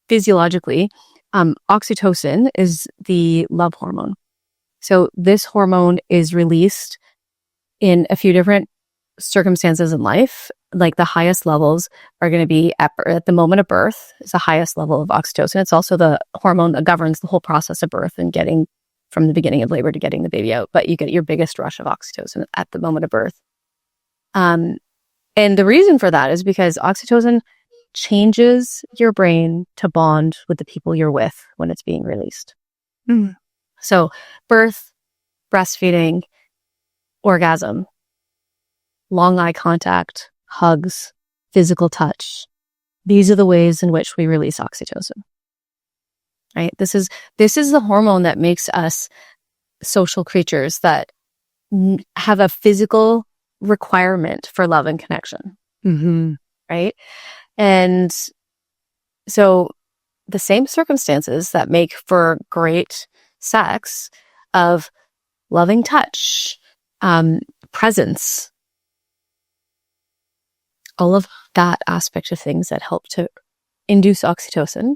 physiologically, oxytocin is the love hormone. So this hormone is released in a few different circumstances in life. Like the highest levels are going to be at the moment of birth is the highest level of oxytocin. It's also the hormone that governs the whole process of birth and getting from the beginning of labor to getting the baby out. But you get your biggest rush of oxytocin at the moment of birth. And the reason for that is because oxytocin changes your brain to bond with the people you're with when it's being released.
Mm.
So birth, breastfeeding, orgasm, long eye contact, hugs, physical touch. These are the ways in which we release oxytocin. Right? This is the hormone that makes us social creatures that have a physical requirement for love and connection.
Mm-hmm.
Right? And so the same circumstances that make for great sex of loving touch, presence, all of that aspect of things that help to induce oxytocin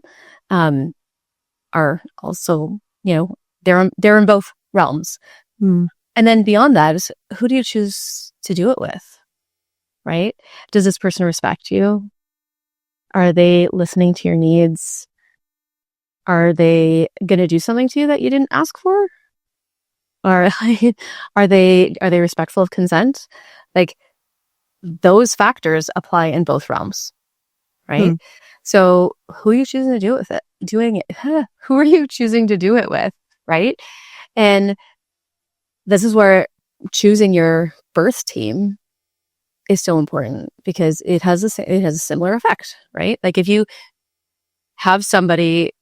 are also, they're in both realms.
Mm.
And then beyond that is, who do you choose to do it with? Right? Does this person respect you? Are they listening to your needs? Are they going to do something to you that you didn't ask for? Or are they respectful of consent? Like those factors apply in both realms, right?
Mm.
So who are you choosing to do it with who are you choosing to do it with, right? And this is where choosing your birth team is so important, because it has a similar effect, right? Like if you have somebody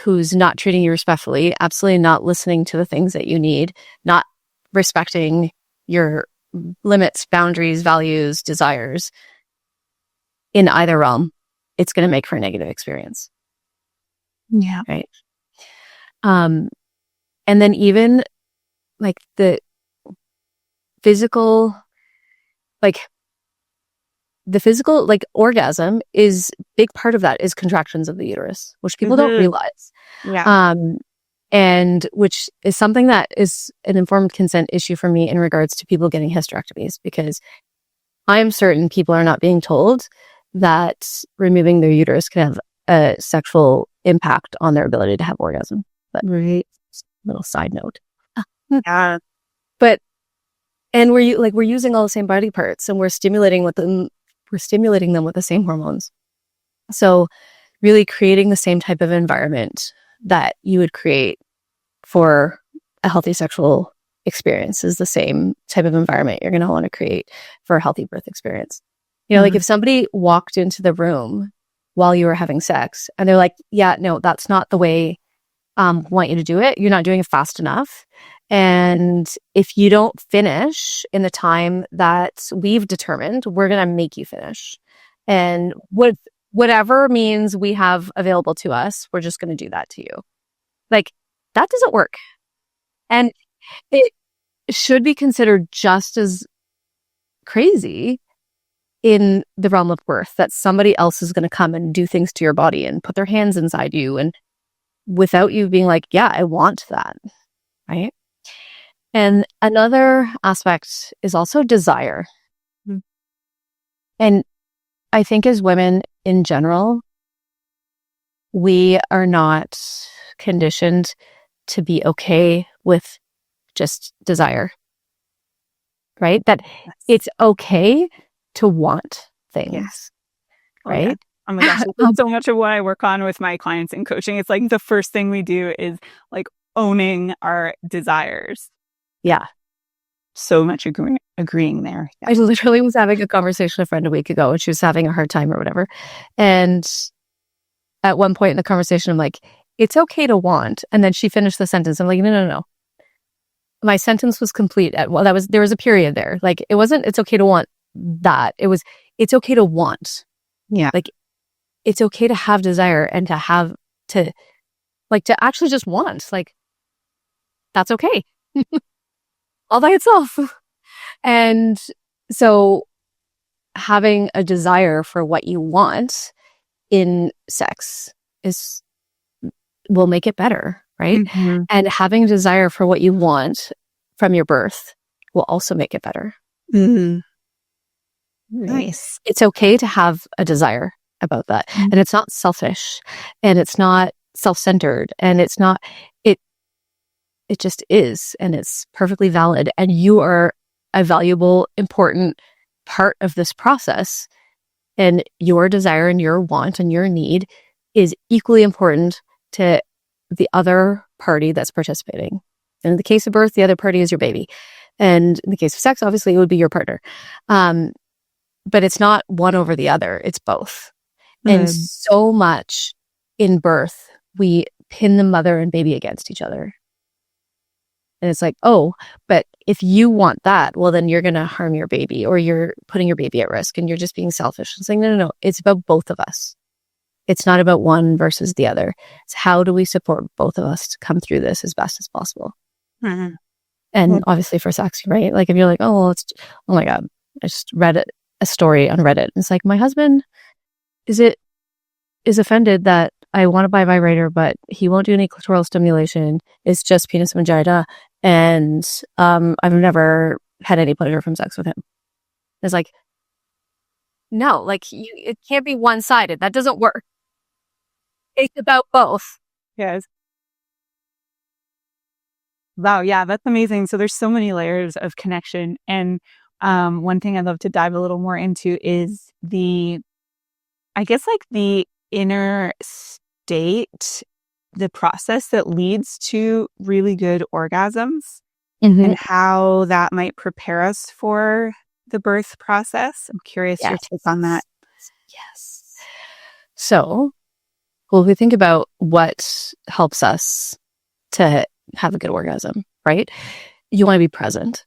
who's not treating you respectfully, absolutely not listening to the things that you need, not respecting your limits, boundaries, values, desires in either realm, it's going to make for a negative experience.
Yeah.
Right. And then even like the physical, like orgasm is big part of that is contractions of the uterus, which people don't realize.
Yeah.
And which is something that is an informed consent issue for me in regards to people getting hysterectomies, because I am certain people are not being told that removing their uterus can have a sexual impact on their ability to have orgasm. But
Right.
little side note.
Yeah.
But and we're using all the same body parts, and we're stimulating them with the same hormones. So really creating the same type of environment that you would create for a healthy sexual experience is the same type of environment you're going to want to create for a healthy birth experience. Like if somebody walked into the room while you were having sex and they're like, yeah, no, that's not the way I want you to do it. You're not doing it fast enough. And if you don't finish in the time that we've determined, we're going to make you finish. And whatever means we have available to us, we're just going to do that to you. Like, that doesn't work. And it should be considered just as crazy in the realm of birth, that somebody else is going to come and do things to your body and put their hands inside you, and without you being like, yeah, I want that. Right. And another aspect is also desire.
Mm.
And I think as women in general, we are not conditioned to be okay with just desire, right? That it's okay to want things,
Yes.
right?
Oh my gosh, that's so much of what I work on with my clients in coaching. It's like the first thing we do is like owning our desires.
Yeah.
So much agreeing there. Yeah.
I literally was having a conversation with a friend a week ago, and she was having a hard time or whatever. And at one point in the conversation, I'm like, it's okay to want. And then she finished the sentence. I'm like, no. My sentence was complete there was a period there. Like it wasn't, it's okay to want that. It was, it's okay to want.
Yeah.
Like it's okay to have desire and to actually just want. Like that's okay. All by itself. And so having a desire for what you want in sex will make it better, right?
Mm-hmm.
And having a desire for what you want from your birth will also make it better.
Mm-hmm.
Right?
Nice.
It's okay to have a desire about that.
Mm-hmm.
And it's not selfish and it's not self-centered and it's not, it just is, and it's perfectly valid. And you are a valuable, important part of this process. And your desire and your want and your need is equally important to the other party that's participating. And in the case of birth, the other party is your baby. And in the case of sex, obviously, it would be your partner. But it's not one over the other. It's both. And so much in birth, we pin the mother and baby against each other. And it's like, oh, but if you want that, well, then you're going to harm your baby or you're putting your baby at risk and you're just being selfish. It's like, no. It's about both of us. It's not about one versus the other. It's how do we support both of us to come through this as best as possible?
Mm-hmm.
And obviously for sex, right? Like if you're like, oh, well, oh my God, I just read a story on Reddit. It's like, my husband is offended that I want to buy a vibrator, but he won't do any clitoral stimulation. It's just penis and vagina. And I've never had any pleasure from sex with him. It's like, no, like it can't be one-sided. That doesn't work. It's about both.
Yes. Wow. Yeah, that's amazing. So there's so many layers of connection. And one thing I'd love to dive a little more into is the inner state, the process that leads to really good orgasms and how that might prepare us for the birth process. I'm curious your take on that.
Yes. So, well, if we think about what helps us to have a good orgasm, right? You want to be present,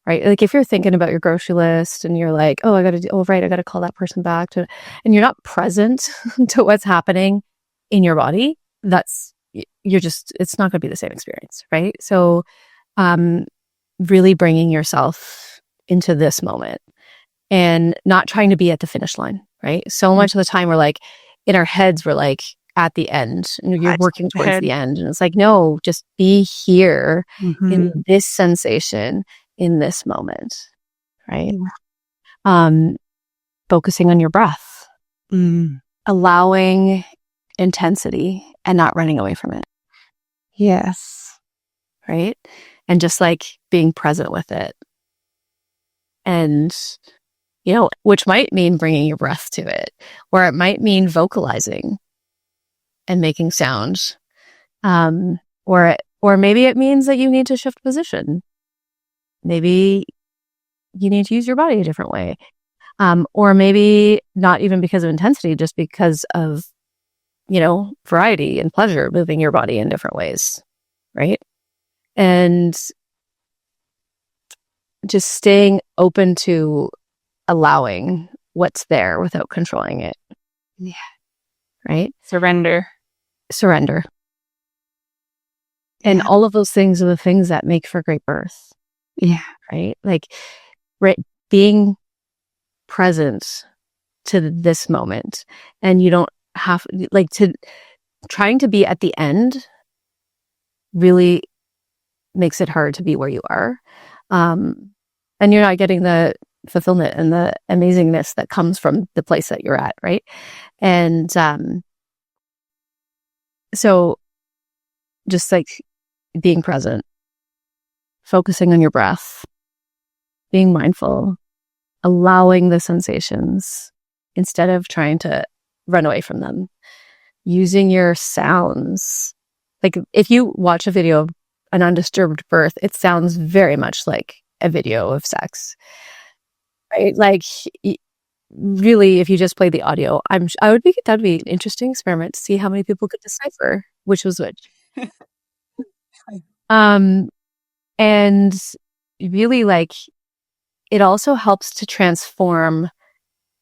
right? Like if you're thinking about your grocery list and you're like, oh, I got to call that person back and you're not present to what's happening in your body, it's not going to be the same experience, right? So, really bringing yourself into this moment and not trying to be at the finish line, right? So much of the time we're like, in our heads, we're like at the end and you're working towards the end. And it's like, no, just be here in this sensation, in this moment, right? Focusing on your breath, allowing intensity and not running away from it.
Yes.
Right? And just like being present with it. And, which might mean bringing your breath to it, or it might mean vocalizing and making sound. Or maybe it means that you need to shift position. Maybe you need to use your body a different way. Or maybe not even because of intensity, just because of, variety and pleasure, moving your body in different ways. Right. And just staying open to allowing what's there without controlling it.
Yeah.
Right.
Surrender.
And all of those things are the things that make for great birth.
Yeah.
Right. Like being present to this moment, and you don't have trying to be at the end really makes it hard to be where you are. And you're not getting the fulfillment and the amazingness that comes from the place that you're at. Right. And, so just like being present, focusing on your breath, being mindful, allowing the sensations instead of trying to run away from them, using your sounds. Like if you watch a video of an undisturbed birth, it sounds very much like a video of sex, right? Like really, if you just play the audio, that'd be an interesting experiment to see how many people could decipher which was which. And really, like, it also helps to transform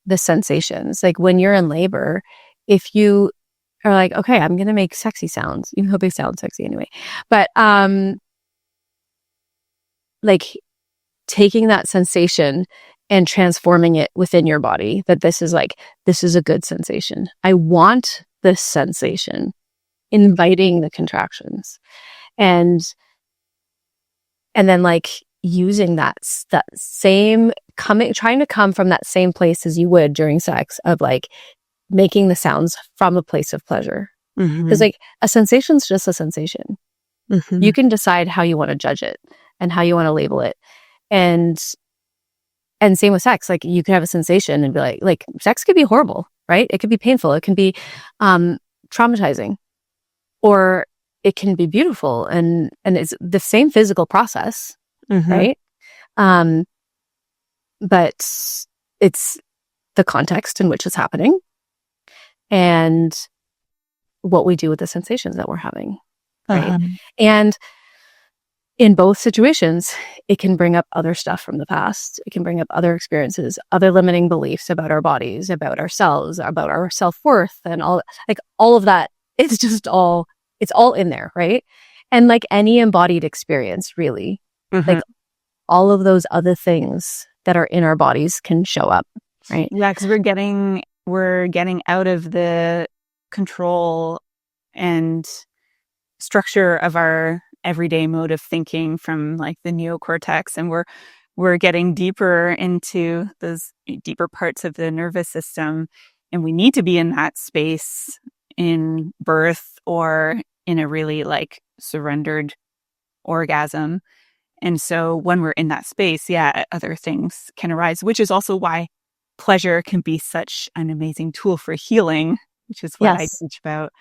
the sensations. Like when you're in labor, if you are like, okay, I'm going to make sexy sounds, even though they sound sexy anyway. But like taking that sensation and transforming it within your body, that this is a good sensation. I want this sensation, inviting the contractions. And then like using that same trying to come from that same place as you would during sex, of like making the sounds from a place of pleasure. Because like a sensation's just a sensation. You can decide how you want to judge it and how you want to label it. And same with sex. Like you could have a sensation and be like sex could be horrible, right? It could be painful. It can be traumatizing, or it can be beautiful, and it's the same physical process, right? But it's the context in which it's happening and what we do with the sensations that we're having, right? And in both situations, it can bring up other stuff from the past. It can bring up other experiences, other limiting beliefs about our bodies, about ourselves, about our self-worth, and all of that. It's just it's all in there, right? And like any embodied experience, really, like all of those other things that are in our bodies can show up, right?
Yeah, because we're getting out of the control and structure of our everyday mode of thinking from like the neocortex, and we're getting deeper into those deeper parts of the nervous system, and we need to be in that space in birth or in a really like surrendered orgasm. And so when we're in that space, other things can arise, which is also why pleasure can be such an amazing tool for healing, which is what I teach about.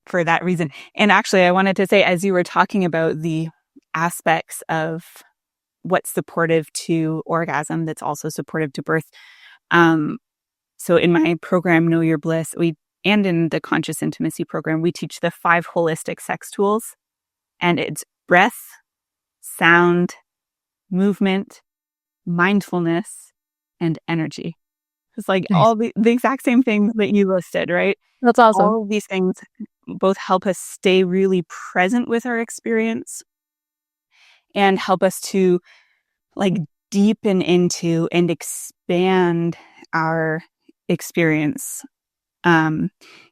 For that reason. And actually, I wanted to say, as you were talking about the aspects of what's supportive to orgasm, that's also supportive to birth. So in my program, Know Your Bliss, and in the Conscious Intimacy program, we teach the 5 holistic sex tools, and it's breath, sound, movement, mindfulness, and energy. It's like all the exact same thing that you listed, right?
That's awesome.
All of these things both help us stay really present with our experience and help us to like deepen into and expand our experience in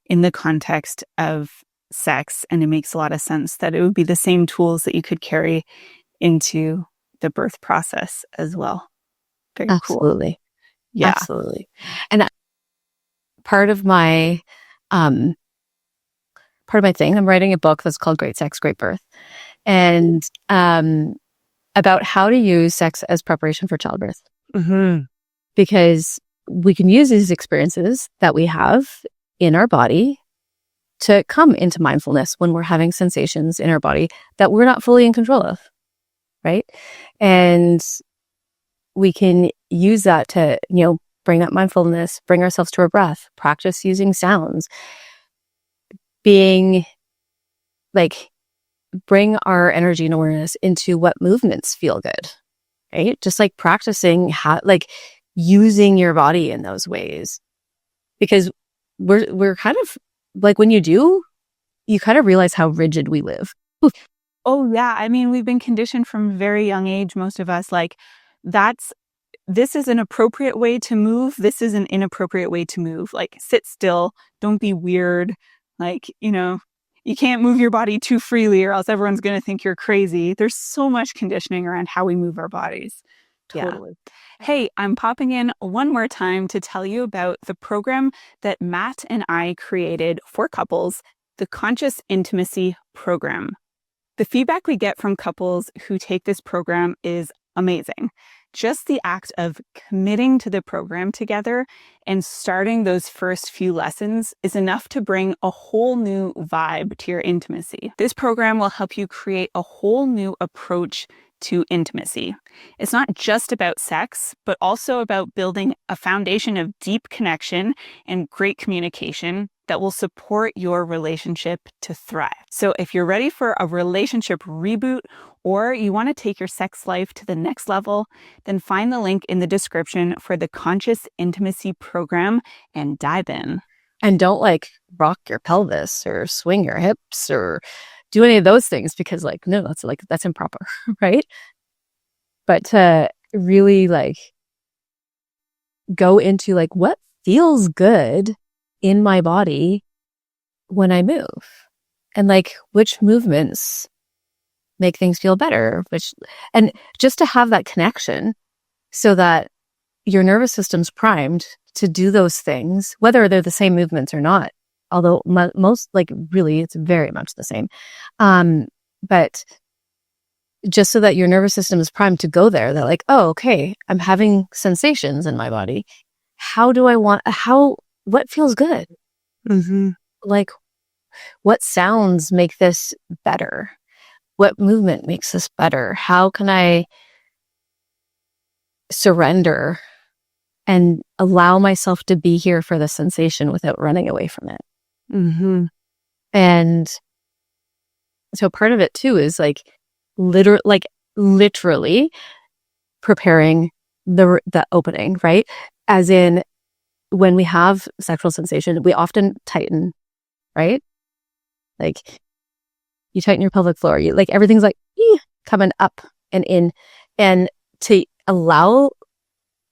the context of sex. And it makes a lot of sense that it would be the same tools that you could carry into the birth process as well. Very
Absolutely.
Cool. Yeah.
Absolutely. And part of my thing, I'm writing a book that's called Great Sex, Great Birth, and about how to use sex as preparation for childbirth. Because we can use these experiences that we have in our body to come into mindfulness when we're having sensations in our body that we're not fully in control of, right? And we can use that to, bring that mindfulness, bring ourselves to our breath, practice using sounds, being like, bring our energy and awareness into what movements feel good, right? Just like practicing how, like using your body in those ways, because we're kind of like, when you do, you kind of realize how rigid we live.
Oh yeah. I mean, we've been conditioned from a very young age, most of us, like this is an appropriate way to move. This is an inappropriate way to move. Like sit still, don't be weird. Like, you can't move your body too freely or else everyone's going to think you're crazy. There's so much conditioning around how we move our bodies. Totally. Yeah. Hey, I'm popping in one more time to tell you about the program that Matt and I created for couples, the Conscious Intimacy program. The feedback we get from couples who take this program is amazing. Just the act of committing to the program together and starting those first few lessons is enough to bring a whole new vibe to your intimacy. This program will help you create a whole new approach to intimacy. It's not just about sex, but also about building a foundation of deep connection and great communication that will support your relationship to thrive. So if you're ready for a relationship reboot, or you want to take your sex life to the next level, then find the link in the description for the Conscious Intimacy program and dive in.
And don't like rock your pelvis or swing your hips or do any of those things because like, no, that's improper. Right. But to really like go into like what feels good in my body when I move and like which movements make things feel better, and just to have that connection so that your nervous system's primed to do those things, whether they're the same movements or not. Although most like really it's very much the same. But just so that your nervous system is primed to go there, that like, oh, okay, I'm having sensations in my body. What feels good?
Mm-hmm.
Like, what sounds make this better? What movement makes this better? How can I surrender and allow myself to be here for the sensation without running away from it?
Mm-hmm.
And so part of it too is like literally preparing the opening, right? As in when we have sexual sensation, we often tighten, right? Like you tighten your pelvic floor, you like everything's like coming up and in, and to allow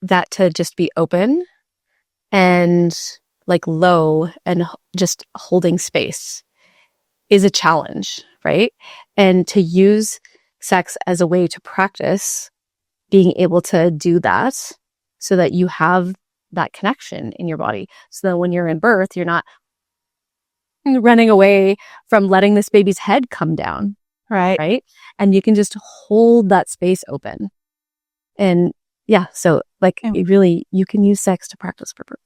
that to just be open and like low and just holding space is a challenge, right? And to use sex as a way to practice being able to do that so that you have that connection in your body. So that when you're in birth, you're not running away from letting this baby's head come down. Right. And you can just hold that space open. And yeah, so like you can use sex to practice for birth.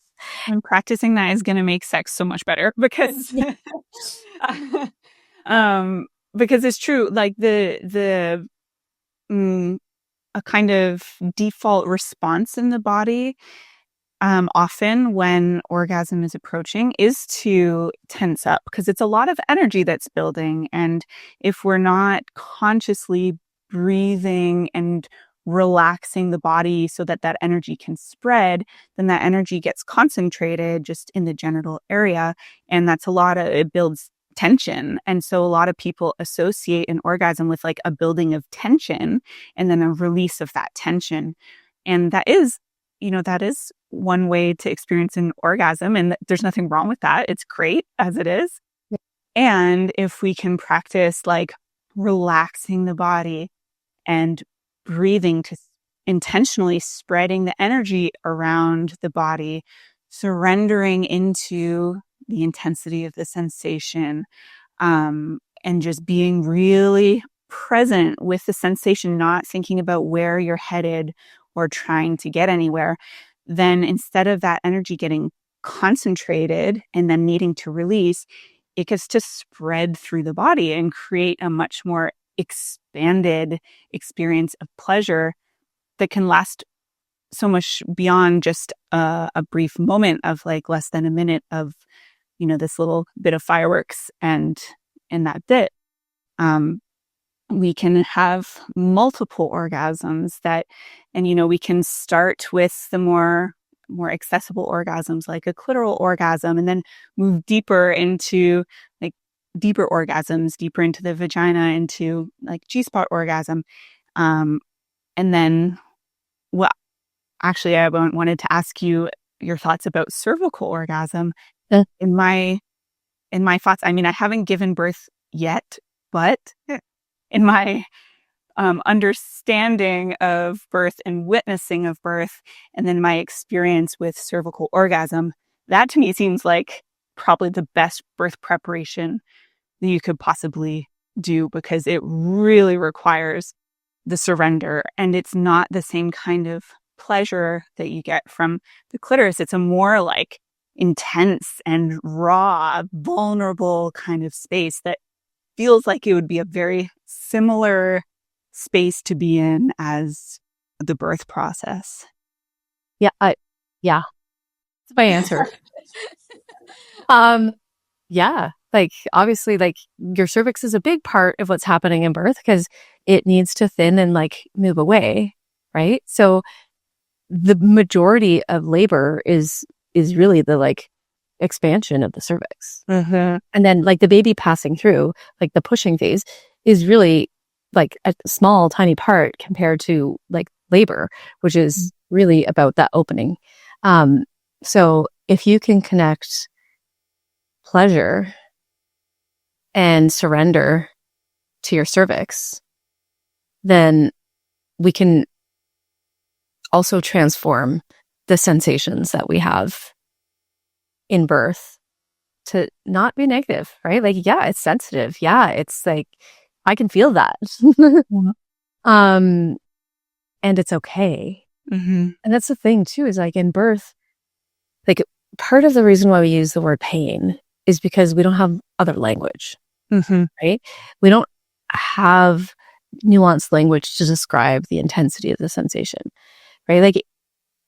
And practicing that is going to make sex so much better because, because it's true. Like a kind of default response in the body, often when orgasm is approaching, is to tense up because it's a lot of energy that's building. And if we're not consciously breathing and relaxing the body so that that energy can spread, then that energy gets concentrated just in the genital area. And it builds tension. And so a lot of people associate an orgasm with like a building of tension and then a release of that tension. And that is one way to experience an orgasm. And there's nothing wrong with that. It's great as it is.
Yeah.
And if we can practice like relaxing the body and breathing to intentionally spreading the energy around the body, surrendering into the intensity of the sensation, and just being really present with the sensation, not thinking about where you're headed or trying to get anywhere, then instead of that energy getting concentrated and then needing to release, it gets to spread through the body and create a much more expanded experience of pleasure that can last so much beyond just a brief moment of like less than a minute of, this little bit of fireworks and that bit. We can have multiple orgasms we can start with the more accessible orgasms like a clitoral orgasm and then move deeper into like deeper orgasms, deeper into the vagina, into like G-spot orgasm. And then I wanted to ask you your thoughts about cervical orgasm. In my thoughts, I mean, I haven't given birth yet, but in my understanding of birth and witnessing of birth, and then my experience with cervical orgasm, that to me seems like probably the best birth preparation that you could possibly do because it really requires the surrender, and it's not the same kind of pleasure that you get from the clitoris. It's a more like intense and raw, vulnerable kind of space that feels like it would be a very similar space to be in as the birth process.
Yeah. That's my answer. Yeah. Like obviously like your cervix is a big part of what's happening in birth because it needs to thin and like move away. Right. So the majority of labor is really the like expansion of the cervix.
Mm-hmm.
And then like the baby passing through, like the pushing phase is really like a small, tiny part compared to like labor, which is really about that opening. So if you can connect pleasure and surrender to your cervix, then we can also transform the sensations that we have in birth to not be negative, right? Like, yeah, it's sensitive. Yeah, it's like, I can feel that. And it's okay.
Mm-hmm.
And that's the thing too, is like in birth, like part of the reason why we use the word pain is because we don't have other language,
Mm-hmm.
right? We don't have nuanced language to describe the intensity of the sensation, right? Like,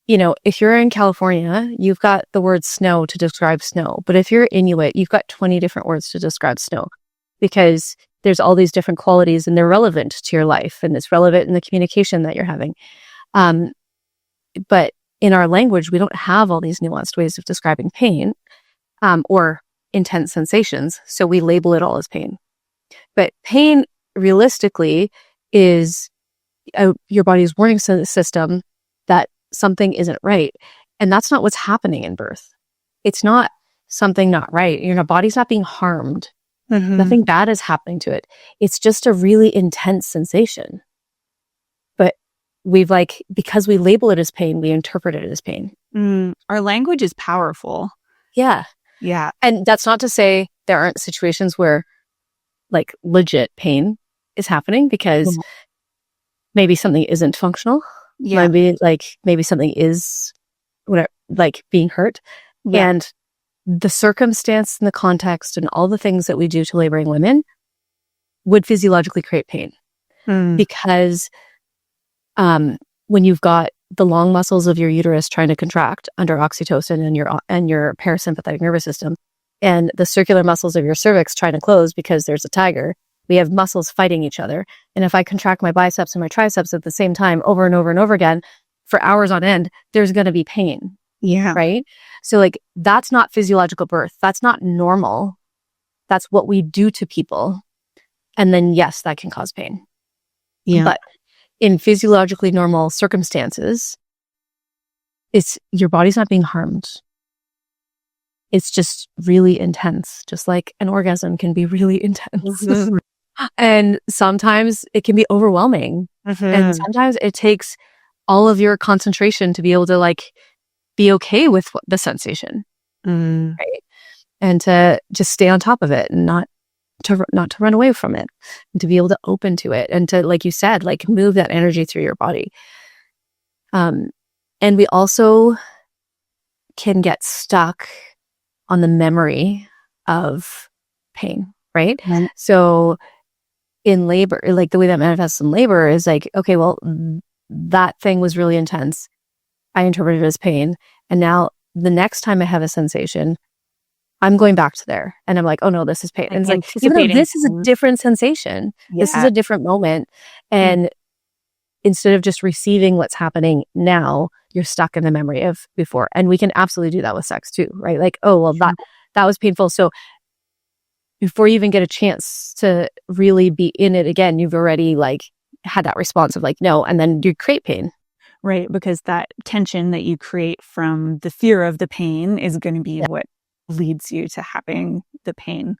you know, if you're in California, you've got the word snow to describe snow. But if you're Inuit, you've got 20 different words to describe snow because there's all these different qualities and they're relevant to your life and it's relevant in the communication that you're having. But in our language, we don't have all these nuanced ways of describing pain or intense sensations. So we label it all as pain. But pain realistically is your body's warning system that something isn't right. And that's not what's happening in birth. It's not something not right. Your body's not being harmed.
Mm-hmm.
Nothing bad is happening to it. It's just a really intense sensation. But we've like, because we label it as pain, we interpret it as pain.
Our language is powerful.
Yeah.
Yeah.
And that's not to say there aren't situations where like legit pain is happening because maybe something isn't functional.
Yeah.
Maybe something is whatever, like being hurt.
Yeah.
And the circumstance and the context and all the things that we do to laboring women would physiologically create pain. Because when you've got the long muscles of your uterus trying to contract under oxytocin and your parasympathetic nervous system, and the circular muscles of your cervix trying to close because there's a tiger, we have muscles fighting each other. And if I contract my biceps and my triceps at the same time over and over and over again for hours on end, there's going to be pain.
Yeah.
Right? So like, that's not physiological birth. That's not normal. That's what we do to people. And then yes, that can cause pain.
Yeah.
But in physiologically normal circumstances, it's your body's not being harmed. It's just really intense, just like an orgasm can be really intense. And sometimes it can be overwhelming. And sometimes it takes all of your concentration to be able to like be okay with the sensation. Right? And to just stay on top of it and not to run away from it, and to be able to open to it and to, like you said, like move that energy through your body. And we also can get stuck on the memory of pain, right? So in labor, like the way that manifests in labor is like, okay, well, that thing was really intense. I interpreted it as pain. And now the next time I have a sensation, I'm going back to there. And I'm like, oh no, this is pain. And it's like, even though this is a different sensation, this is a different moment. And instead of just receiving what's happening now, you're stuck in the memory of before. And we can absolutely do that with sex too, right? Like, oh, well, that was painful. So before you even get a chance to really be in it again, you've already like had that response of like, no, and then you create pain.
Right. Because that tension that you create from the fear of the pain is going to be what leads you to having the pain.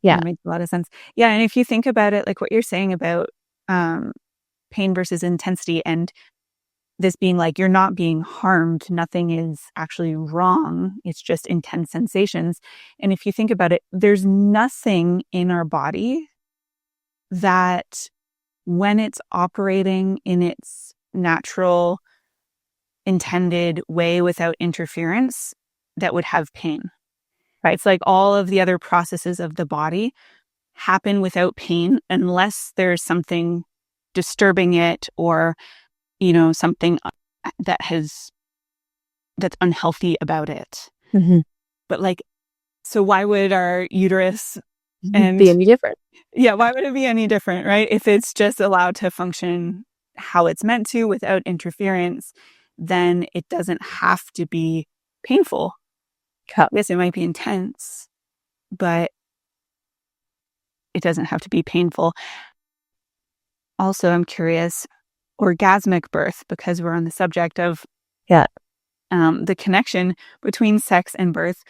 Yeah.
That makes a lot of sense. Yeah. And if you think about it, like what you're saying about pain versus intensity, and this being like, you're not being harmed, nothing is actually wrong. It's just intense sensations. And if you think about it, there's nothing in our body that when it's operating in its natural intended way without interference that would have pain, right? It's like all of the other processes of the body happen without pain unless there's something disturbing it or, something that's unhealthy about it. But like, so why would our uterus
be any different?
Yeah, why would it be any different, right? If it's just allowed to function how it's meant to without interference, then it doesn't have to be painful. Yes, it might be intense, but it doesn't have to be painful. Also, I'm curious, orgasmic birth, because we're on the subject of the connection between sex and birth.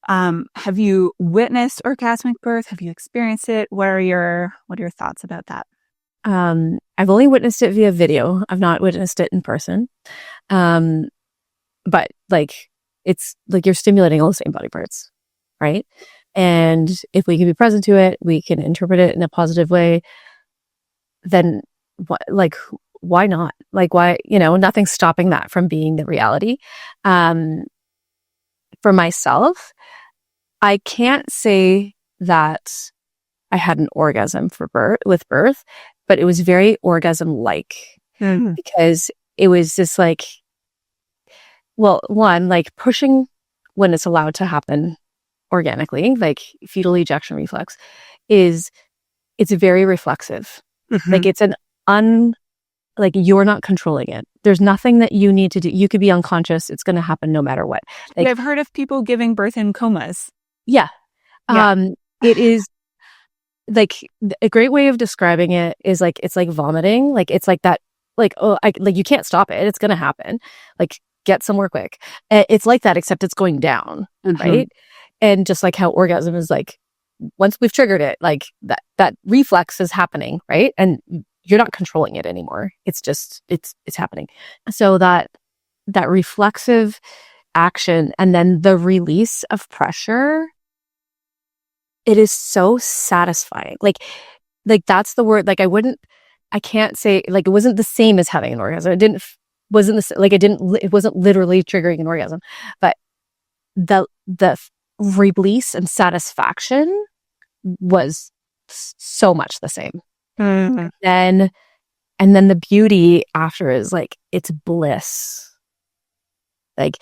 Have you witnessed orgasmic birth? Have you experienced it? What are your thoughts about that?
I've only witnessed it via video. I've not witnessed it in person. But like, it's like you're stimulating all the same body parts, right? And if we can be present to it, we can interpret it in a positive way, then why not? Like, why, nothing's stopping that from being the reality. For myself, I can't say that I had an orgasm with birth, but it was very orgasm-like because it was just like, well, one, like pushing when it's allowed to happen organically, like fetal ejection reflex it's very reflexive. Like it's like you're not controlling it. There's nothing that you need to do. You could be unconscious. It's going to happen no matter what. Like,
I've heard of people giving birth in comas.
Yeah. It is like a great way of describing it is like, it's like vomiting. Like, it's like that, like, you can't stop it. It's going to happen. Like, get somewhere quick. It's like that, except it's going down. Right. And just like how orgasm is like, once we've triggered it, like that reflex is happening. Right. And you're not controlling it anymore. It's just, it's happening. So that reflexive action and then the release of pressure, it is so satisfying. Like that's the word. Like I can't say, like, it wasn't the same as having an orgasm. It wasn't literally triggering an orgasm, but the release and satisfaction was so much the same. And then the beauty after is like, it's bliss. Like,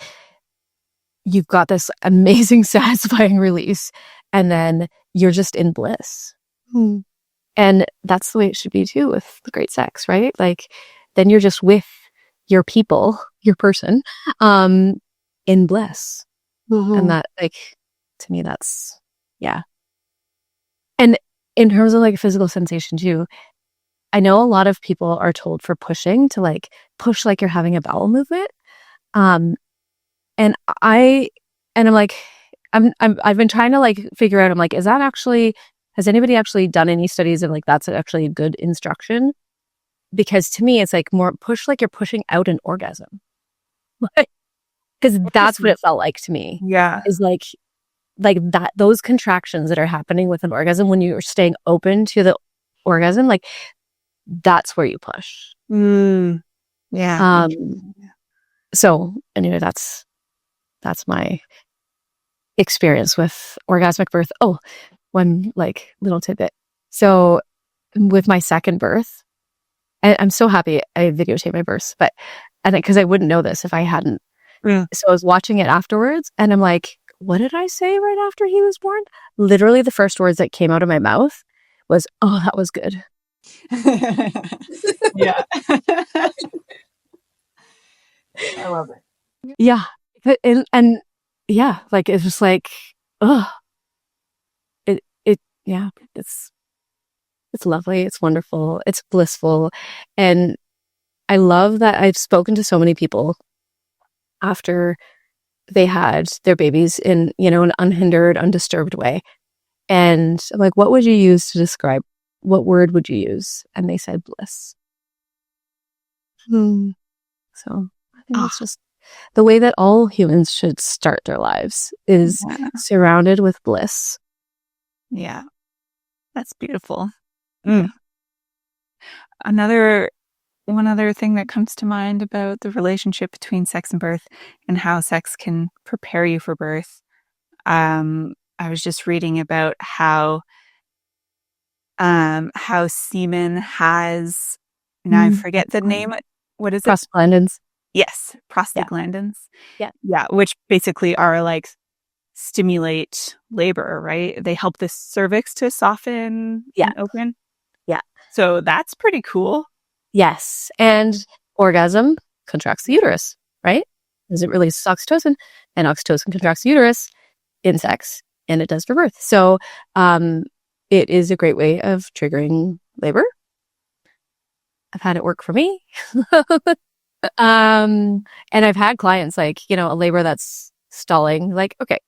you've got this amazing, satisfying release, and then you're just in bliss. And that's the way it should be too with the great sex, right? Like, then you're just with your people, your person, in bliss. And that, like, to me, that's, yeah. And in terms of like physical sensation too, I know a lot of people are told for pushing to like push like you're having a bowel movement. And I'm like, I've been trying to like figure out, I'm like, has anybody actually done any studies of like, that's actually a good instruction? Because to me, it's like more push, like you're pushing out an orgasm. Because that's what it felt like to me.
Yeah.
Is like that, those contractions that are happening with an orgasm when you're staying open to the orgasm, like that's where you push.
Yeah.
So anyway, that's my experience with orgasmic birth. Oh, one like little tidbit. So with my second birth, and I'm so happy I videotaped my birth, but because I wouldn't know this if I hadn't. So I was watching it afterwards and I'm like, what did I say right after he was born? Literally the first words that came out of my mouth was, oh, that was good.
Yeah. I love it.
Yeah. And yeah, like it's just like, oh, yeah, it's lovely. It's wonderful. It's blissful. And I love that I've spoken to so many people after they had their babies in, an unhindered, undisturbed way. And I'm like, what would you use to describe? What word would you use? And they said bliss. So I think it's just the way that all humans should start their lives is surrounded with bliss.
Yeah. That's beautiful. One other thing that comes to mind about the relationship between sex and birth and how sex can prepare you for birth. I was just reading about how semen has, now I forget the name. What is it?
Prostaglandins.
Yes, prostaglandins.
Yeah.
Yeah, which basically are like stimulate labor, right? They help the cervix to soften and open.
Yeah.
So that's pretty cool.
Yes. And orgasm contracts the uterus, right? because it releases oxytocin, and oxytocin contracts the uterus in sex, and it does for birth. So it is a great way of triggering labor. I've had it work for me. And I've had clients like, a labor that's stalling, like, okay,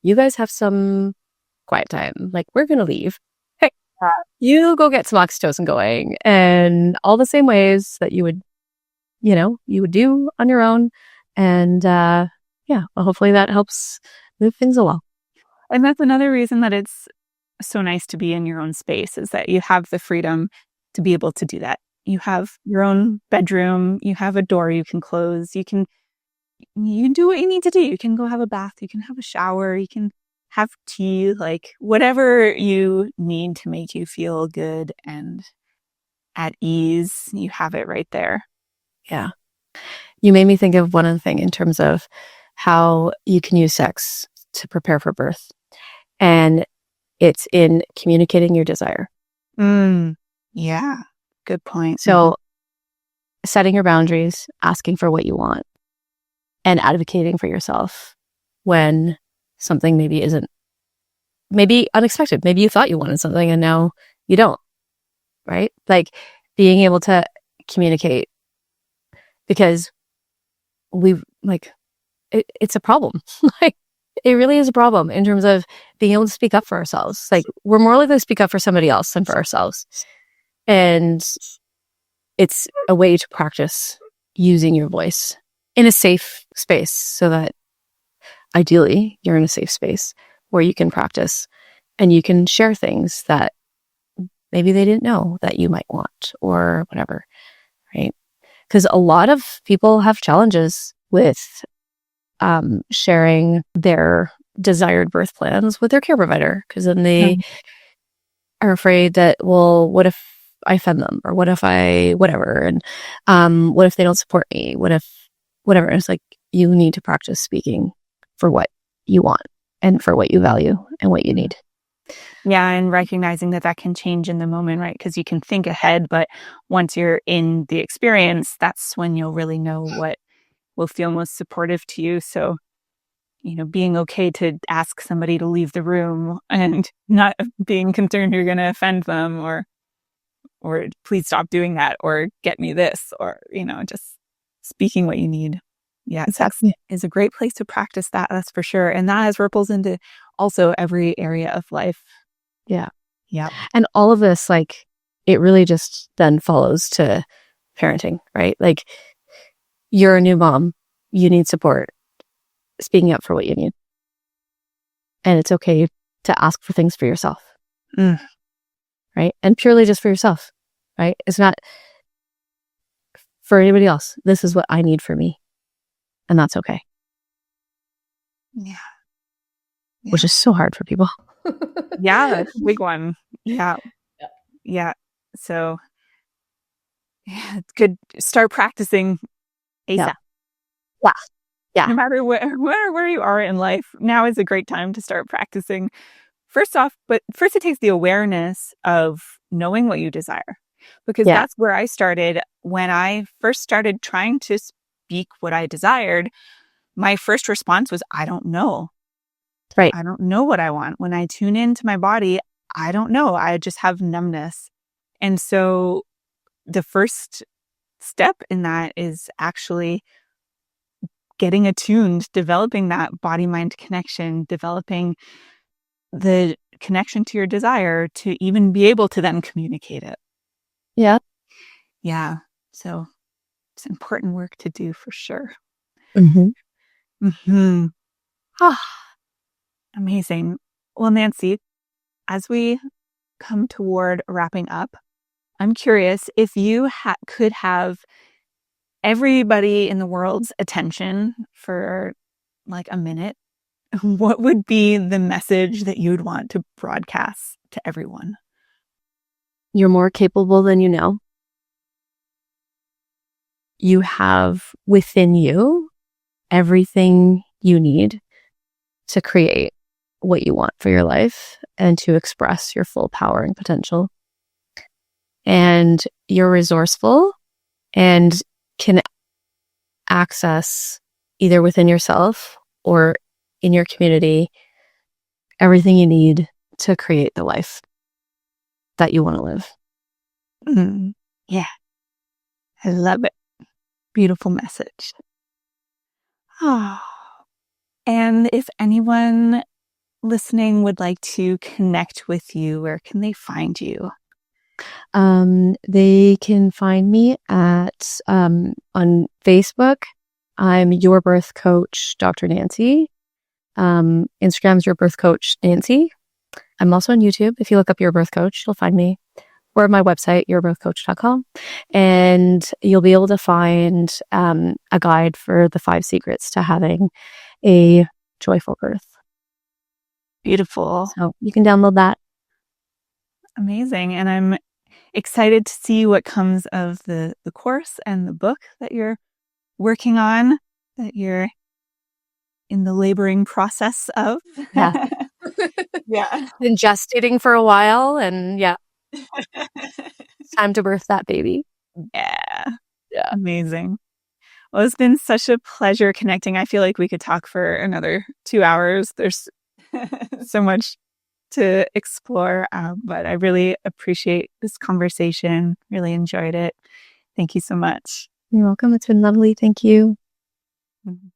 you guys have some quiet time. Like, we're going to leave. Hey, you go get some oxytocin going, and all the same ways that you would do on your own. And well, hopefully that helps move things along.
And that's another reason that it's so nice to be in your own space, is that you have the freedom to be able to do that. You have your own bedroom, you have a door you can close, you can do what you need to do. You can go have a bath, you can have a shower, you can have tea, like whatever you need to make you feel good and at ease, you have it right there.
Yeah. You made me think of one other thing in terms of how you can use sex to prepare for birth. And it's in communicating your desire.
Yeah. Good point.
So setting your boundaries, asking for what you want, and advocating for yourself when something maybe unexpected. Maybe you thought you wanted something and now you don't, right? Like being able to communicate, because it's a problem. Like it really is a problem in terms of being able to speak up for ourselves. Like we're more likely to speak up for somebody else than for ourselves. And it's a way to practice using your voice in a safe space, so that ideally you're in a safe space where you can practice and you can share things that maybe they didn't know that you might want or whatever, right? Because a lot of people have challenges with sharing their desired birth plans with their care provider, because then they are afraid that, well, what if I offend them, or what if I whatever, and what if they don't support me, what if whatever. And it's like, you need to practice speaking for what you want and for what you value and what you need.
Yeah, and recognizing that can change in the moment, right? Because you can think ahead, but once you're in the experience, that's when you'll really know what will feel most supportive to you. So, being okay to ask somebody to leave the room and not being concerned you're going to offend them, or please stop doing that, or get me this, or, just speaking what you need. Yeah,
Exactly.
sex is a great place to practice that, that's for sure. And that has ripples into also every area of life.
Yeah.
Yeah.
And all of this, like, it really just then follows to parenting, right? Like, you're a new mom, you need support, speaking up for what you need. And it's okay to ask for things for yourself, right? And purely just for yourself, right? It's not for anybody else. This is what I need for me. And that's okay.
Yeah.
Which is so hard for people.
Yeah, that's a big one. Yeah. Yeah. So, it's good. Start practicing ASAP.
Yeah.
No matter where you are in life, now is a great time to start practicing. First it takes the awareness of knowing what you desire, because that's where I started. When I first started trying to speak what I desired, my first response was, I don't know.
Right.
I don't know what I want. When I tune into my body, I don't know. I just have numbness. And so the first step in that is actually getting attuned, developing that body-mind connection, developing the connection to your desire to even be able to then communicate it.
Yeah.
Yeah. So it's important work to do for sure. Amazing. Well, Nancy, as we come toward wrapping up, I'm curious if you could have everybody in the world's attention for like a minute, what would be the message that you'd want to broadcast to everyone?
You're more capable than you know. You have within you everything you need to create what you want for your life and to express your full power and potential. And you're resourceful and can access either within yourself or in your community, everything you need to create the life that you want to live.
Yeah. I love it. Beautiful message. Oh. And if anyone listening would like to connect with you, where can they find you?
They can find me at on Facebook. I'm Your Birth Coach, Dr. Nancy. Instagram's Your Birth Coach Nancy. I'm also on YouTube. If you look up Your Birth Coach, you'll find me. Or my website, yourbirthcoach.com. And you'll be able to find a guide for the 5 secrets to having a joyful birth.
Beautiful.
So you can download that.
Amazing. And I'm excited to see what comes of the course and the book that you're working on, that you're in the laboring process of.
Yeah.
Yeah.
Been gestating for a while, and yeah. It's time to birth that baby.
Yeah.
Yeah.
Amazing. Well, it's been such a pleasure connecting. I feel like we could talk for another 2 hours. There's so much to explore, but I really appreciate this conversation. Really enjoyed it. Thank you so much.
You're welcome. It's been lovely. Thank you.
Mhm.